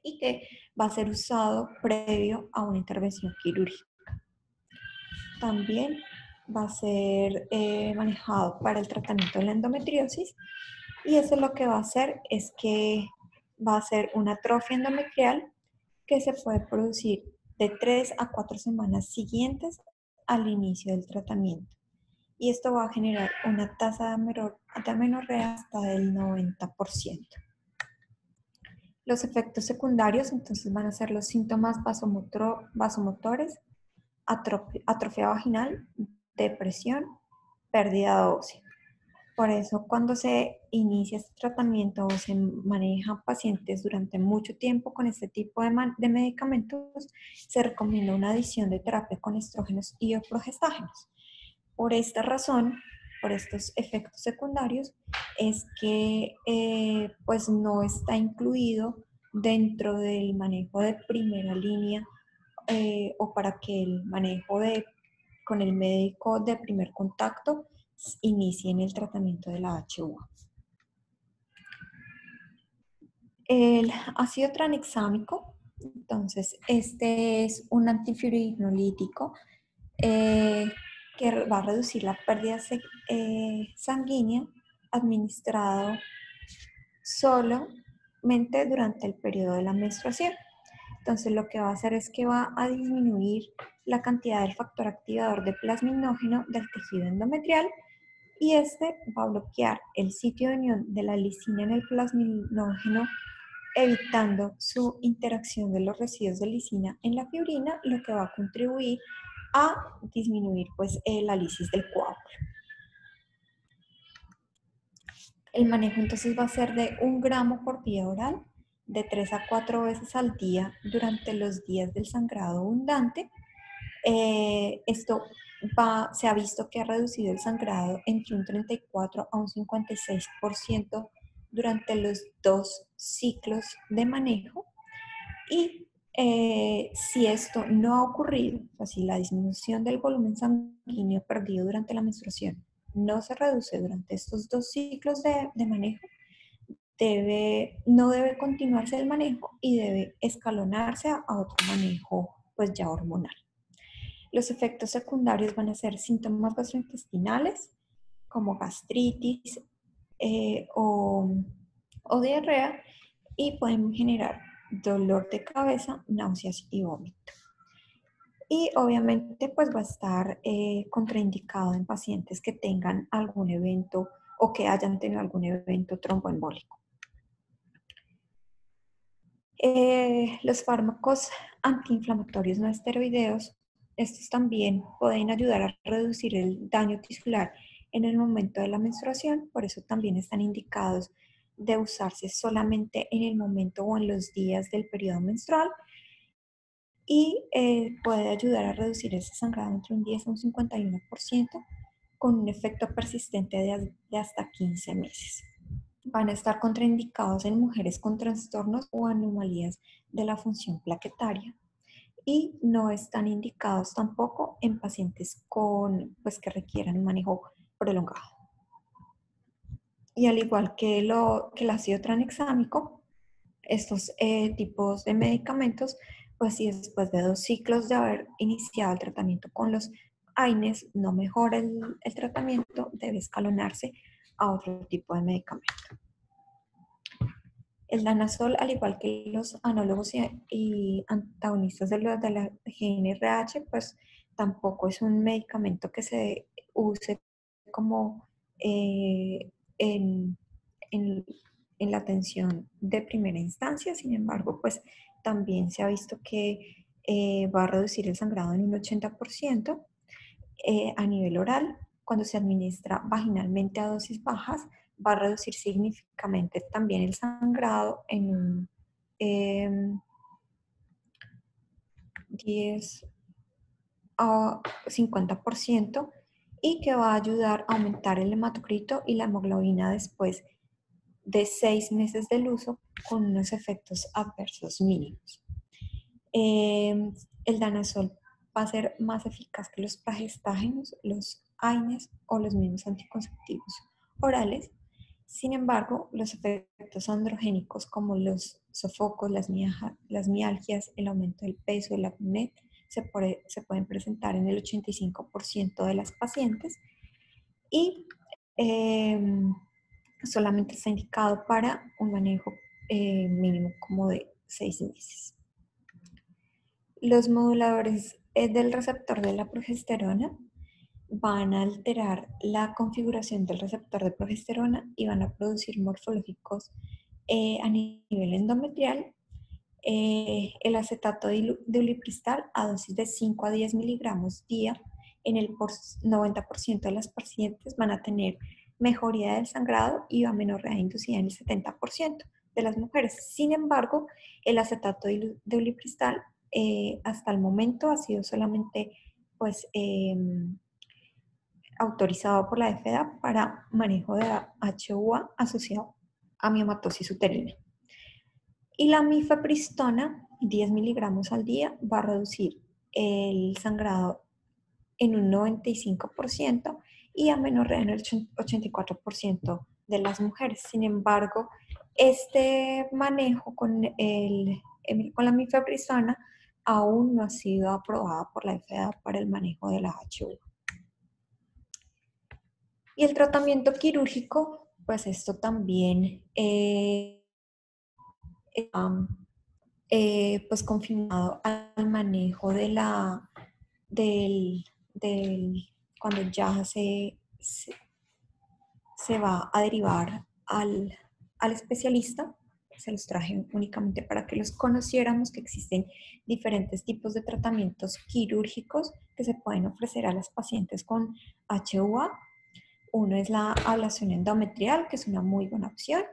Speaker 3: y que va a ser usado previo a una intervención quirúrgica. También va a ser manejado para el tratamiento de la endometriosis, y eso lo que va a hacer es que va a ser una atrofia endometrial que se puede producir de 3 a 4 semanas siguientes al inicio del tratamiento. Y esto va a generar una tasa de amenorrea hasta del 90%. Los efectos secundarios entonces van a ser los síntomas vasomotores, atrofia vaginal, depresión, pérdida ósea. Por eso, cuando se inicia este tratamiento o se manejan pacientes durante mucho tiempo con este tipo de medicamentos, se recomienda una adición de terapia con estrógenos y o progestágenos. Por esta razón, por estos efectos secundarios, es que pues no está incluido dentro del manejo de primera línea o para que el manejo con el médico de primer contacto inicie en el tratamiento de la HUA. El ácido tranexámico, entonces este es un antifibrinolytíco que va a reducir la pérdida sanguínea administrado solamente durante el periodo de la menstruación. Entonces lo que va a hacer es que va a disminuir la cantidad del factor activador de plasminógeno del tejido endometrial y este va a bloquear el sitio de unión de la lisina en el plasminógeno, evitando su interacción de los residuos de lisina en la fibrina, lo que va a contribuir a disminuir pues, la lisis del coágulo. El manejo entonces va a ser de 1 gramo por vía oral, de 3 a 4 veces al día durante los días del sangrado abundante. Esto se ha visto que ha reducido el sangrado entre un 34 a un 56% durante los 2 ciclos de manejo. Y si esto no ha ocurrido, o sea, si la disminución del volumen sanguíneo perdido durante la menstruación no se reduce durante estos 2 ciclos de manejo, no debe continuarse el manejo y debe escalonarse a otro manejo pues ya hormonal. Los efectos secundarios van a ser síntomas gastrointestinales como gastritis o diarrea y pueden generar dolor de cabeza, náuseas y vómito. Y obviamente pues va a estar contraindicado en pacientes que tengan algún evento o que hayan tenido algún evento tromboembólico. Los fármacos antiinflamatorios no esteroideos, estos también pueden ayudar a reducir el daño tisular en el momento de la menstruación, por eso también están indicados de usarse solamente en el momento o en los días del periodo menstrual y puede ayudar a reducir ese sangrado entre un 10 a un 51% con un efecto persistente de hasta 15 meses. Van a estar contraindicados en mujeres con trastornos o anomalías de la función plaquetaria y no están indicados tampoco en pacientes que requieran un manejo prolongado. Y al igual que el ácido tranexámico, estos tipos de medicamentos, pues si después de 2 ciclos de haber iniciado el tratamiento con los AINES no mejora el tratamiento, debe escalonarse a otro tipo de medicamento. El danazol, al igual que los análogos y antagonistas de la GnRH, pues tampoco es un medicamento que se use como en la atención de primera instancia. Sin embargo, pues también se ha visto que va a reducir el sangrado en un 80% a nivel oral. Cuando se administra vaginalmente a dosis bajas, va a reducir significativamente también el sangrado en un 10 a 50% y que va a ayudar a aumentar el hematocrito y la hemoglobina después de 6 meses del uso con unos efectos adversos mínimos. El danazol va a ser más eficaz que los progestágenos, los AINES o los mismos anticonceptivos orales. Sin embargo, los efectos androgénicos como los sofocos, las mialgias, el aumento del peso, el acné, se pueden presentar en el 85% de las pacientes y solamente está indicado para un manejo mínimo como de 6 meses. Los moduladores del receptor de la progesterona van a alterar la configuración del receptor de progesterona y van a producir morfológicos a nivel endometrial. El acetato de ulipristal a dosis de 5 a 10 miligramos día en el 90% de las pacientes van a tener mejoría del sangrado y amenorrea inducida en el 70% de las mujeres. Sin embargo, el acetato de ulipristal hasta el momento ha sido solamente pues, autorizado por la FDA para manejo de HUA asociado a miomatosis uterina. Y la mifepristona 10 miligramos al día va a reducir el sangrado en un 95% y amenorrea en el 84% de las mujeres. Sin embargo, este manejo con la mifepristona aún no ha sido aprobada por la FDA para el manejo de la HU. Y el tratamiento quirúrgico, pues esto también pues confinado al manejo de del cuando ya se va a derivar al especialista. Se los traje únicamente para que los conociéramos, que existen diferentes tipos de tratamientos quirúrgicos que se pueden ofrecer a las pacientes con HUA. Uno es la ablación endometrial, que es una muy buena opción.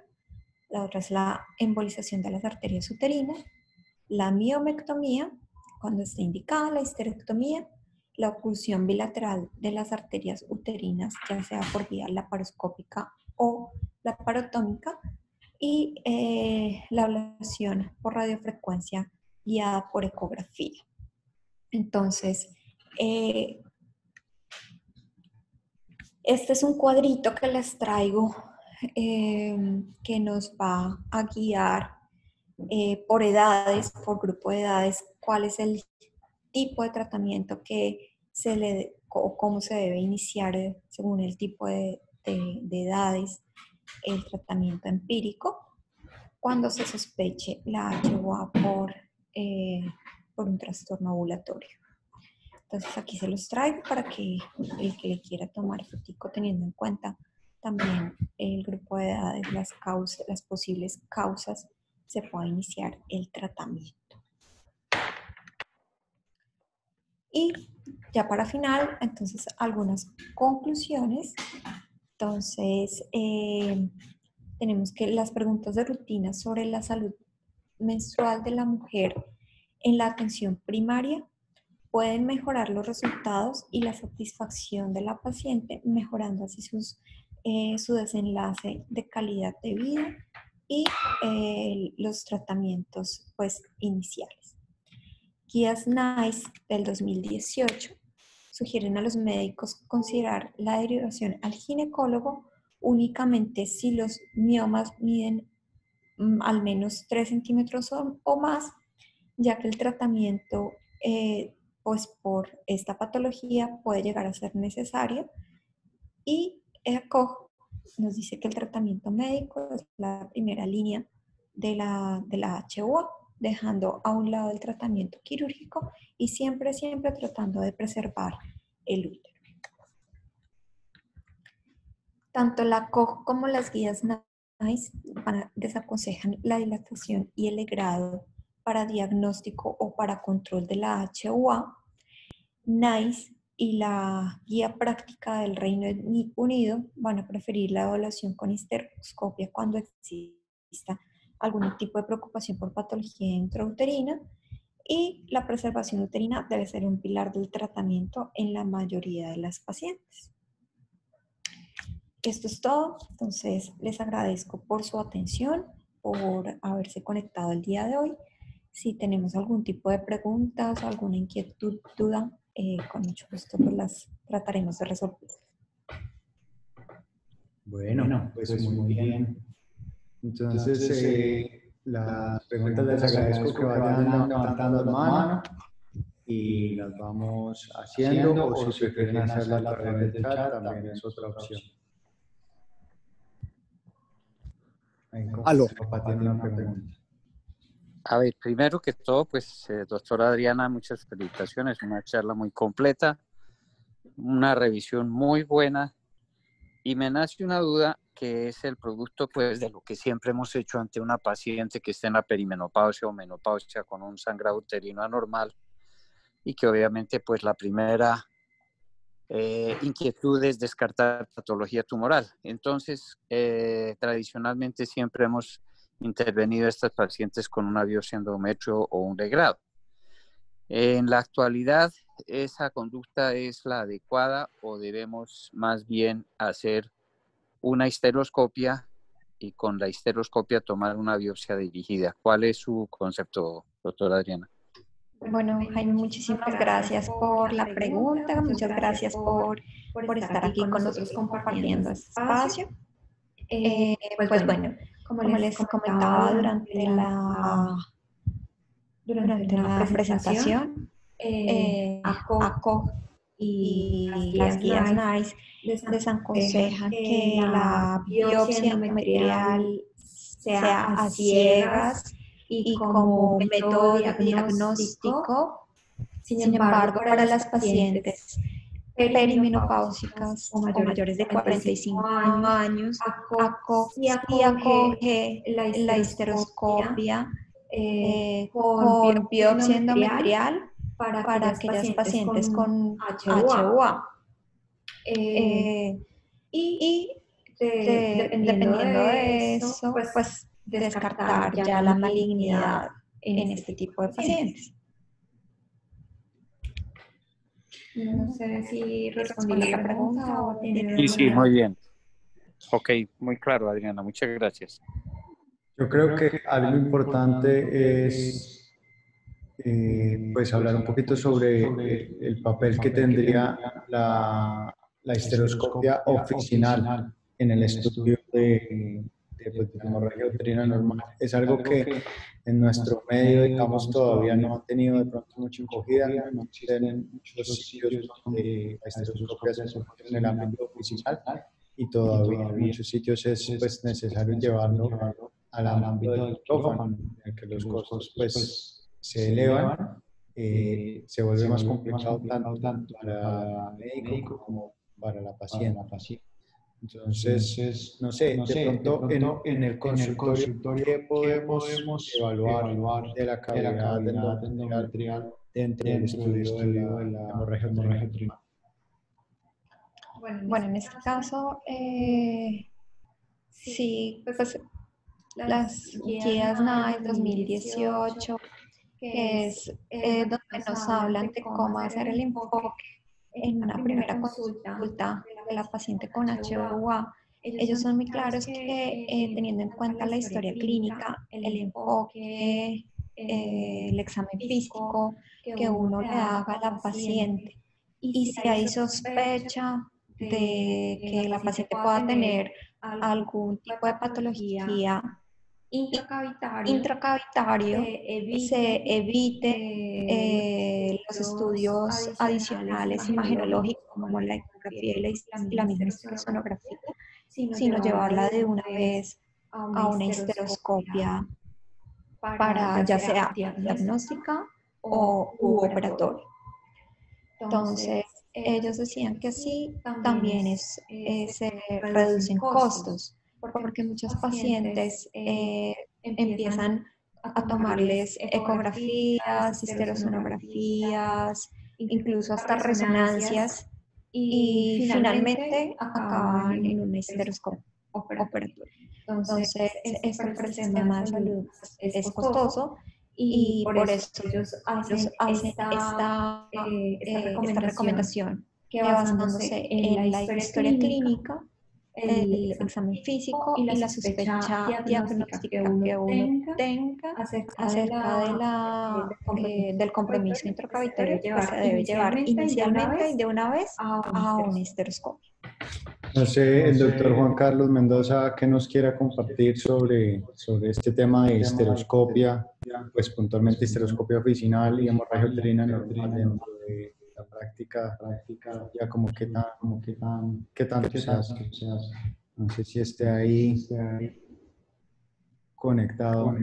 Speaker 3: La otra es la embolización de las arterias uterinas, la miomectomía, cuando esté indicada la histerectomía, la oclusión bilateral de las arterias uterinas, ya sea por vía laparoscópica o laparotómica, y la ablación por radiofrecuencia guiada por ecografía. Entonces, este es un cuadrito que les traigo que nos va a guiar por edades, por grupo de edades, cuál es el tipo de tratamiento que o cómo se debe iniciar según el tipo de edades, el tratamiento empírico, cuando se sospeche la HUA por un trastorno ovulatorio. Entonces aquí se los traigo para que el que le quiera tomar fotico, teniendo en cuenta también el grupo de edades, las posibles causas, se pueda iniciar el tratamiento. Y ya para final, entonces algunas conclusiones. Entonces, tenemos que las preguntas de rutina sobre la salud menstrual de la mujer en la atención primaria pueden mejorar los resultados y la satisfacción de la paciente, mejorando así su desenlace de calidad de vida y los tratamientos pues, iniciales. Guías NICE del 2018 sugieren a los médicos considerar la derivación al ginecólogo únicamente si los miomas miden al menos 3 centímetros o más, ya que el tratamiento pues por esta patología puede llegar a ser necesario. Y Koch nos dice que el tratamiento médico es la primera línea de la HUA, dejando a un lado el tratamiento quirúrgico y siempre tratando de preservar el útero. Tanto la Koch como las guías NICE desaconsejan la dilatación y el legrado para diagnóstico o para control de la HUA. NICE y la guía práctica del Reino Unido van a preferir la evaluación con histeroscopia cuando exista algún tipo de preocupación por patología intrauterina, y la preservación uterina debe ser un pilar del tratamiento en la mayoría de las pacientes. Esto es todo, entonces les agradezco por su atención, por haberse conectado el día de hoy. Si tenemos algún tipo de preguntas, alguna inquietud, duda, con mucho gusto pues las trataremos de resolver.
Speaker 1: Bueno, pues muy bien. Entonces, las preguntas les agradezco que vayan levantando las manos y las vamos haciendo, o si prefieren hacerlo a través del chat, también es otra opción.
Speaker 2: Aló.
Speaker 1: Papá tiene una pregunta.
Speaker 2: A ver, primero que todo, pues, doctora Adriana, muchas felicitaciones, una charla muy completa, una revisión muy buena, y me nace una duda que es el producto, pues, de lo que siempre hemos hecho ante una paciente que esté en la perimenopausia o menopausia con un sangrado uterino anormal, y que obviamente, pues, la primera inquietud es descartar patología tumoral. Entonces, tradicionalmente siempre hemos intervenido a estas pacientes con una biopsia endometrio o un legrado. En la actualidad, ¿esa conducta es la adecuada o debemos más bien hacer una histeroscopia y con la histeroscopia tomar una biopsia dirigida? ¿Cuál es su concepto, doctora Adriana.
Speaker 3: Bueno, Jaime, muchísimas gracias por la pregunta, muchas gracias por estar aquí con nosotros compartiendo este espacio. Pues bueno, como les comentaba durante la presentación, ACOG y las guías NICE desaconsejan que la biopsia endometrial sea a ciegas y como método diagnóstico. Sin embargo, para las pacientes perimenopáusicas o mayores de 45 años, ACOG sí acoge la histeroscopia con biopsia endometrial para aquellas pacientes con HUA. Dependiendo de eso, pues descartar ya la malignidad en este tipo de pacientes. No sé si respondí la pregunta o tiene...
Speaker 2: Sí, muy bien. Ok, muy claro, Adriana, muchas gracias.
Speaker 1: Yo creo que algo importante es pues hablar un poquito sobre el papel que tendría la histeroscopia oficinal en el estudio pues, de hemorragia uterina normal. Es algo que en nuestro medio, digamos, todavía no ha tenido de pronto mucha acogida, no existen muchos sitios donde la histeroscopia se hace en el ámbito oficinal y todavía en muchos sitios es pues necesario llevarlo al ámbito del quirófano, en el que los costos pues se elevan, se vuelve más complicado tanto para el médico como para la paciente. Entonces, no sé, de pronto en el consultorio, ¿qué podemos evaluar de la cavidad endometrial dentro del estudio de la hemorragia uterina?
Speaker 3: Bueno, en este caso, sí, pues las guías NICE 2018, que es donde nos hablan de cómo hacer el enfoque en una primera consulta de la paciente con HUA. Ellos son muy claros que teniendo en cuenta la historia clínica, el enfoque, el examen físico que uno le haga a la paciente y si hay sospecha de que la paciente pueda tener algún tipo de patología intracavitario, se evite los estudios adicionales imagenológicos como la ecografía y la misma sonografía, sino llevarla de una vez a una histeroscopia para ya sea diagnóstica u operatoria. Entonces, ellos decían que así también se reducen costos, porque muchos pacientes empiezan a tomarles ecografías, histerosonografías, incluso hasta resonancias, y finalmente acaban en una histeroscopia operatoria. Entonces, esto para el sistema de salud es costoso y por eso ellos hacen esta recomendación que basándose en la historia clínica, el examen físico y la sospecha diagnóstica que uno tenga acerca del compromiso intracavitario que se debe llevar inicialmente y de una vez a una histeroscopia.
Speaker 1: No sé, el doctor Juan Carlos Mendoza, ¿qué nos quiera compartir sobre este tema de histeroscopia, pues puntualmente histeroscopia oficinal y hemorragia uterina normal dentro de la práctica, ya como qué tanto se hace? No sé si esté ahí conectado.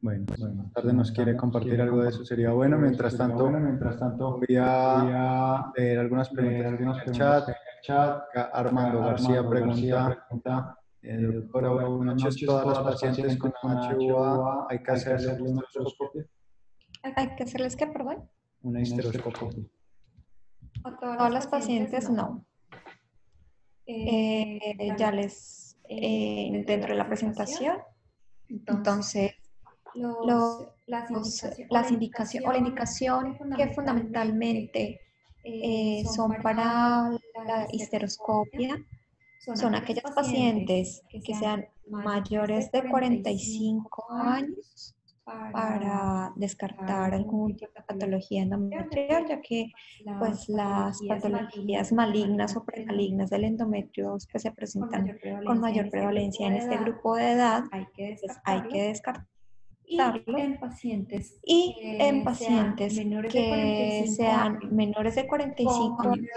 Speaker 1: Bueno, más tarde nos quiere compartir algo de eso, sería bueno. Mientras tanto, voy a leer algunas preguntas en el chat. Acá Armando García pregunta, doctora, buenas noches, ¿todas las pacientes con HUA hay que hacerles una histeroscopia?
Speaker 3: ¿Hay que hacerles qué, perdón?
Speaker 1: Una histeroscopia.
Speaker 3: A todas las pacientes no. Ya les, dentro de la presentación, entonces, las indicaciones o la indicación que fundamentalmente son para la histeroscopia son aquellas pacientes que sean mayores de 45 años para descartar algún tipo de patología endometrial, ya que pues, las patologías malignas o premalignas del endometrio pues, se presentan con mayor prevalencia en este grupo de edad, pues hay que descartarlo. Y en pacientes que sean menores de 45 años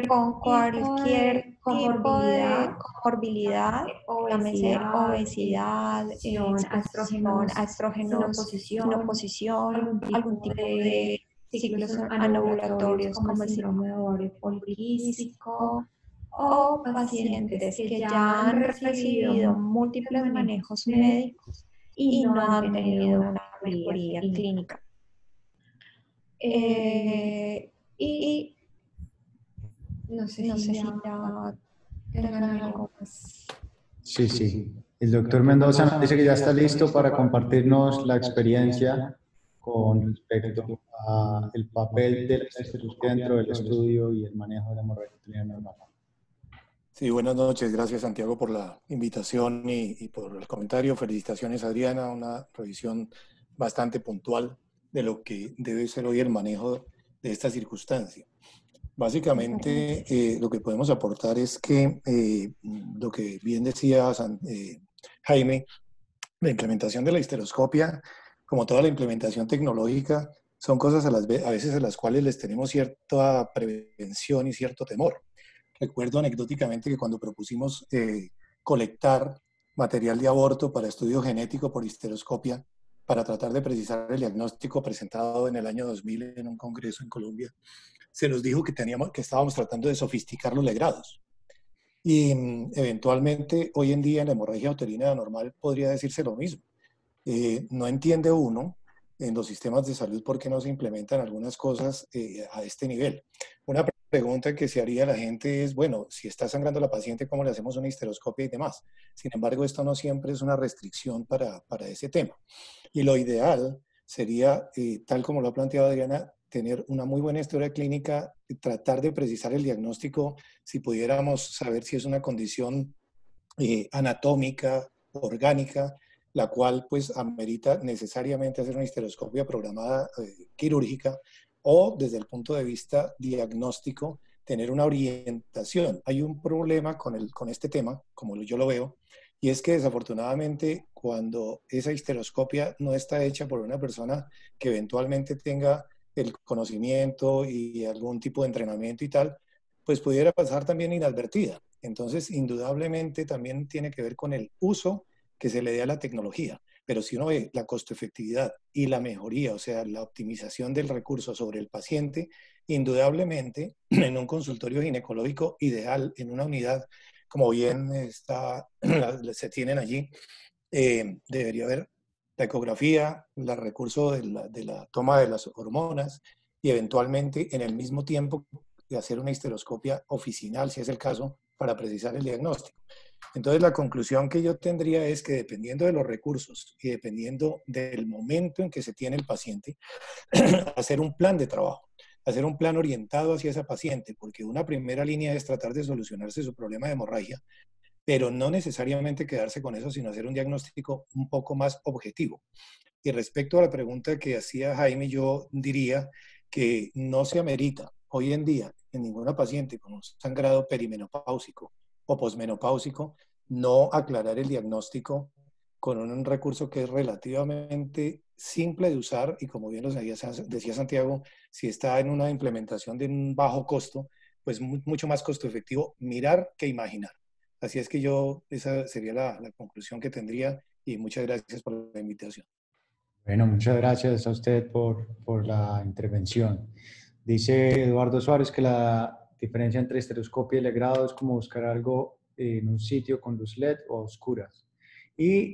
Speaker 3: con cualquier tipo de comorbilidad, llámese obesidad, exposición a estrógenos sin oposición, algún tipo de ciclos anovulatorios como el síndrome de ovario poliquístico, o pacientes que ya han recibido múltiples manejos médicos y no han tenido una mejoría clínica. Y no sé si ya tengan algo más.
Speaker 1: Sí, sí. El doctor Mendoza nos dice que ya está listo para compartirnos la experiencia con respecto al papel de la esteroscopia dentro del estudio y el manejo de la hemorragia uterina normal.
Speaker 4: Sí, buenas noches. Gracias, Santiago, por la invitación y por el comentario. Felicitaciones, Adriana. Una revisión bastante puntual de lo que debe ser hoy el manejo de esta circunstancia. Básicamente, lo que podemos aportar es que, lo que bien decía Jaime, la implementación de la histeroscopia, como toda la implementación tecnológica, son cosas a veces a las cuales les tenemos cierta prevención y cierto temor. Recuerdo anecdóticamente que cuando propusimos colectar material de aborto para estudio genético por histeroscopia, para tratar de precisar el diagnóstico presentado en el año 2000 en un congreso en Colombia, se nos dijo que estábamos tratando de sofisticar los legrados. Y eventualmente, hoy en día en la hemorragia uterina normal podría decirse lo mismo. No entiende uno en los sistemas de salud por qué no se implementan algunas cosas a este nivel. Una pregunta que se haría la gente es, bueno, si está sangrando la paciente, ¿cómo le hacemos una histeroscopia y demás? Sin embargo, esto no siempre es una restricción para ese tema. Y lo ideal sería, tal como lo ha planteado Adriana, tener una muy buena historia clínica, tratar de precisar el diagnóstico, si pudiéramos saber si es una condición anatómica, orgánica, la cual pues amerita necesariamente hacer una histeroscopia programada quirúrgica, o desde el punto de vista diagnóstico, tener una orientación. Hay un problema con este tema, como yo lo veo, y es que desafortunadamente cuando esa histeroscopia no está hecha por una persona que eventualmente tenga el conocimiento y algún tipo de entrenamiento y tal, pues pudiera pasar también inadvertida. Entonces, indudablemente también tiene que ver con el uso que se le dé a la tecnología. Pero si uno ve la costo-efectividad y la mejoría, o sea, la optimización del recurso sobre el paciente, indudablemente en un consultorio ginecológico ideal, en una unidad, como bien se tienen allí, debería haber la ecografía, el recurso de la toma de las hormonas y eventualmente en el mismo tiempo de hacer una histeroscopia oficinal, si es el caso, para precisar el diagnóstico. Entonces, la conclusión que yo tendría es que dependiendo de los recursos y dependiendo del momento en que se tiene el paciente, hacer un plan de trabajo, hacer un plan orientado hacia esa paciente, porque una primera línea es tratar de solucionarse su problema de hemorragia, pero no necesariamente quedarse con eso, sino hacer un diagnóstico un poco más objetivo. Y respecto a la pregunta que hacía Jaime, yo diría que no se amerita hoy en día en ninguna paciente con un sangrado perimenopáusico o posmenopáusico no aclarar el diagnóstico con un recurso que es relativamente simple de usar y como bien lo decía Santiago, si está en una implementación de un bajo costo, pues mucho más costo efectivo mirar que imaginar. Así es que esa sería la conclusión que tendría y muchas gracias por la invitación.
Speaker 1: Bueno, muchas gracias a usted por la intervención. Dice Eduardo Suárez que la diferencia entre histeroscopia y legrado es como buscar algo en un sitio con luz LED o a oscuras. Y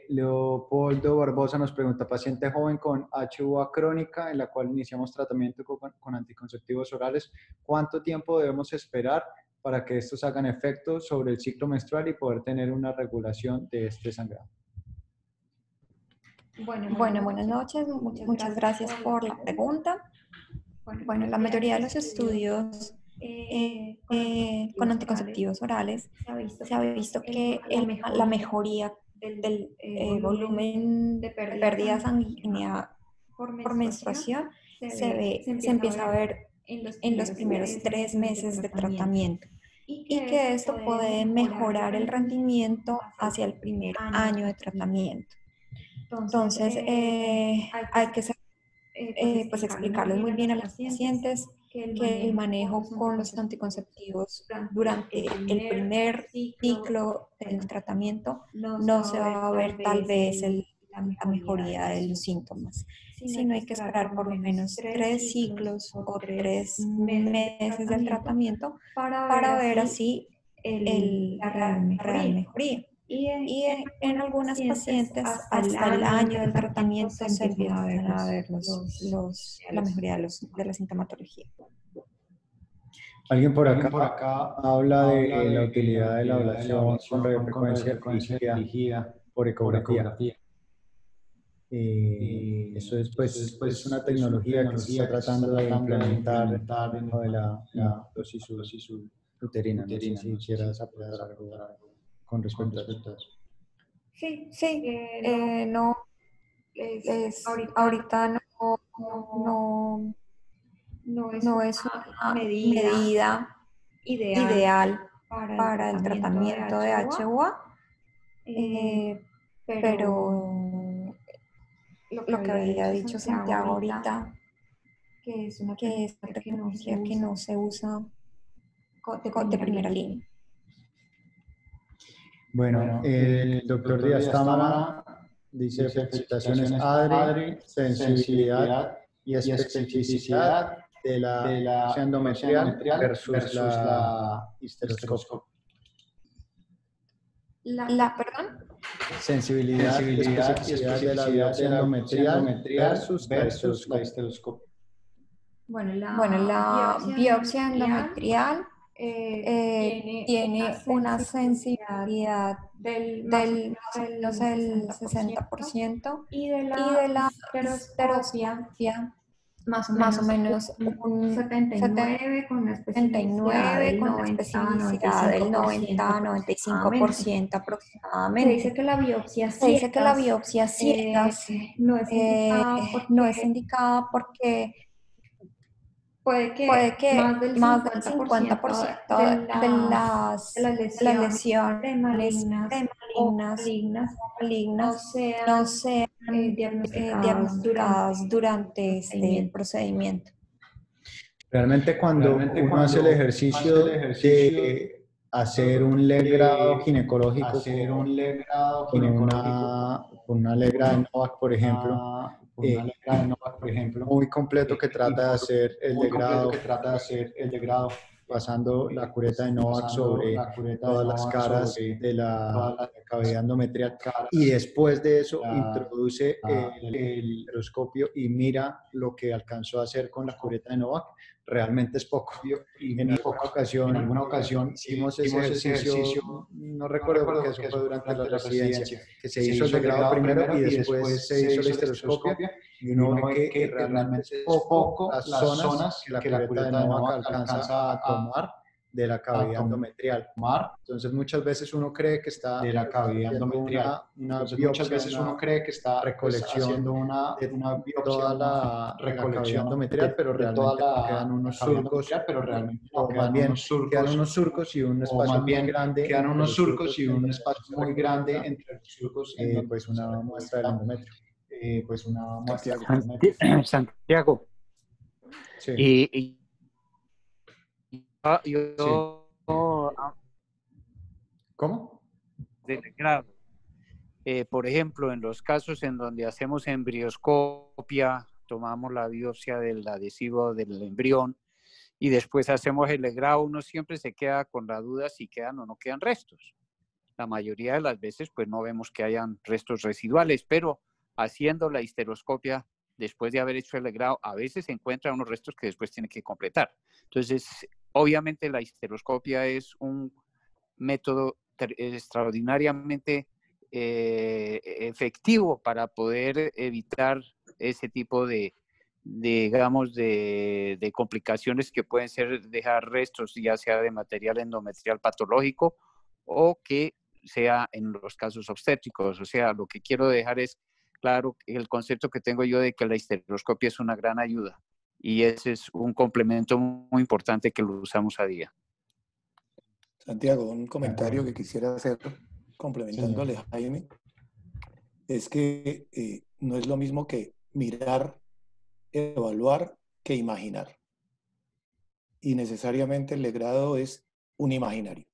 Speaker 1: Leopoldo Barbosa nos pregunta, paciente joven con HUA crónica en la cual iniciamos tratamiento con anticonceptivos orales, ¿cuánto tiempo debemos esperar para que estos hagan efecto sobre el ciclo menstrual y poder tener una regulación de este sangrado?
Speaker 3: Bueno, buenas noches. Muchas gracias por la pregunta. Bueno, la mayoría de los estudios con anticonceptivos orales se ha visto que la mejoría volumen de pérdida sanguínea por menstruación se empieza a ver en los primeros 3 meses de tratamiento y que esto puede mejorar el rendimiento hacia el primer año de tratamiento. Entonces, hay que pues explicarles muy bien a los pacientes que el manejo con los anticonceptivos durante el primer ciclo del tratamiento no se va a ver tal vez la mejoría de los síntomas, sino hay que esperar por lo menos 3 ciclos o 3 meses del tratamiento para ver así la real mejoría. Y en algunas pacientes hasta el año del tratamiento se empiezan a ver la mejoría de la sintomatología.
Speaker 1: Alguien por acá habla de la utilidad de la ablación con radiofrecuencia dirigida por ecografía. Eso es, pues, es una tecnología que se está tratando de implementar dentro de la dosis uterina. No sé si quieras aportar algo con respecto a eso.
Speaker 3: Sí, no, ahorita no es una medida ideal para el tratamiento de HUA, pero lo que había dicho Santiago ahorita, que es una tecnología que no se usa de primera línea.
Speaker 1: Bueno, el doctor Díaz Támara dice: felicitaciones, Adri, sensibilidad y especificidad de la endometrial versus la histeroscopia.
Speaker 3: ¿Perdón?
Speaker 1: Sensibilidad y especificidad de la biopsia endometrial versus la histeroscopia.
Speaker 3: Bueno, la biopsia endometrial tiene una sensibilidad del más o menos el 60% y de la histeroscopia más o menos un 79 con una especificidad del 90-95% aproximadamente. Se dice que la biopsia ciegas no es indicada porque puede que más del 50% de las lesiones malignas no sean diagnosticadas durante este procedimiento.
Speaker 1: Realmente cuando uno hace el ejercicio de hacer un legrado ginecológico con una legra de Novak, por ejemplo, muy completo, que trata de hacer el legrado pasando la cureta de Novak sobre todas las caras de la cavidad endometrial, y después de eso introduce el histeroscopio y mira lo que alcanzó a hacer con la cureta de Novak. Realmente es poco. En alguna ocasión hicimos ese ejercicio, no recuerdo porque eso fue durante la residencia, que se hizo el legrado primero y después se hizo la histeroscopia, y uno ve que realmente es poco las zonas que la cureta de Novak alcanza a tomar de la cavidad endometrial. Entonces muchas veces uno cree que está una biopsia, recolección de toda la cavidad endometrial, pero realmente quedan unos surcos, o más bien quedan unos surcos y un espacio muy grande entre los surcos, pues una muestra del endometrio.
Speaker 2: Santiago.
Speaker 1: Sí. ¿Cómo?
Speaker 2: Del grado. Por ejemplo, en los casos en donde hacemos embrioscopia, tomamos la biopsia del adhesivo del embrión y después hacemos el legrado, uno siempre se queda con la duda si quedan o no quedan restos. La mayoría de las veces pues no vemos que hayan restos residuales, pero haciendo la histeroscopia después de haber hecho el legrado, a veces se encuentran unos restos que después tiene que completar. Entonces, obviamente la histeroscopia es un método extraordinariamente efectivo para poder evitar ese tipo de complicaciones que pueden ser dejar restos, ya sea de material endometrial patológico o que sea en los casos obstétricos. O sea, lo que quiero dejar es claro el concepto que tengo yo de que la histeroscopia es una gran ayuda y ese es un complemento muy importante que lo usamos a día.
Speaker 4: Santiago, un comentario que quisiera hacer complementándole a Jaime, es que no es lo mismo que mirar, evaluar, que imaginar. Y necesariamente el legrado es un imaginario,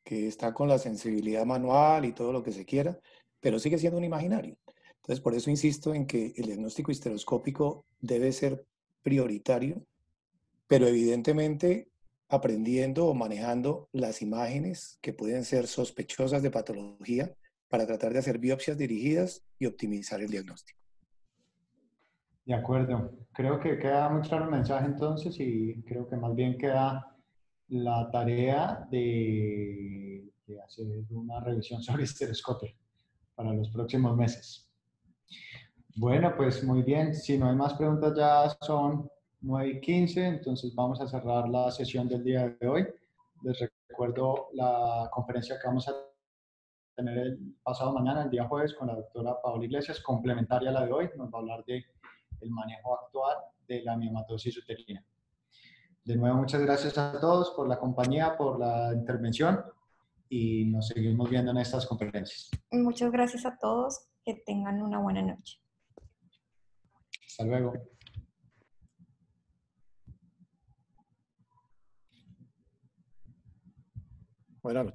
Speaker 4: que está con la sensibilidad manual y todo lo que se quiera, pero sigue siendo un imaginario. Entonces, por eso insisto en que el diagnóstico histeroscópico debe ser prioritario, pero evidentemente aprendiendo o manejando las imágenes que pueden ser sospechosas de patología para tratar de hacer biopsias dirigidas y optimizar el diagnóstico.
Speaker 1: De acuerdo. Creo que queda muy claro el mensaje entonces y creo que más bien queda la tarea de hacer una revisión sobre estereoscopio para los próximos meses. Bueno, pues muy bien. Si no hay más preguntas, ya son 9:15, entonces vamos a cerrar la sesión del día de hoy. Les recuerdo la conferencia que vamos a tener el pasado mañana, el día jueves, con la doctora Paola Iglesias, complementaria a la de hoy. Nos va a hablar de el manejo actual de la miomatosis uterina. De nuevo, muchas gracias a todos por la compañía, por la intervención y nos seguimos viendo en estas conferencias.
Speaker 3: Muchas gracias a todos. Que tengan una buena noche.
Speaker 1: Hasta luego.
Speaker 4: Bueno.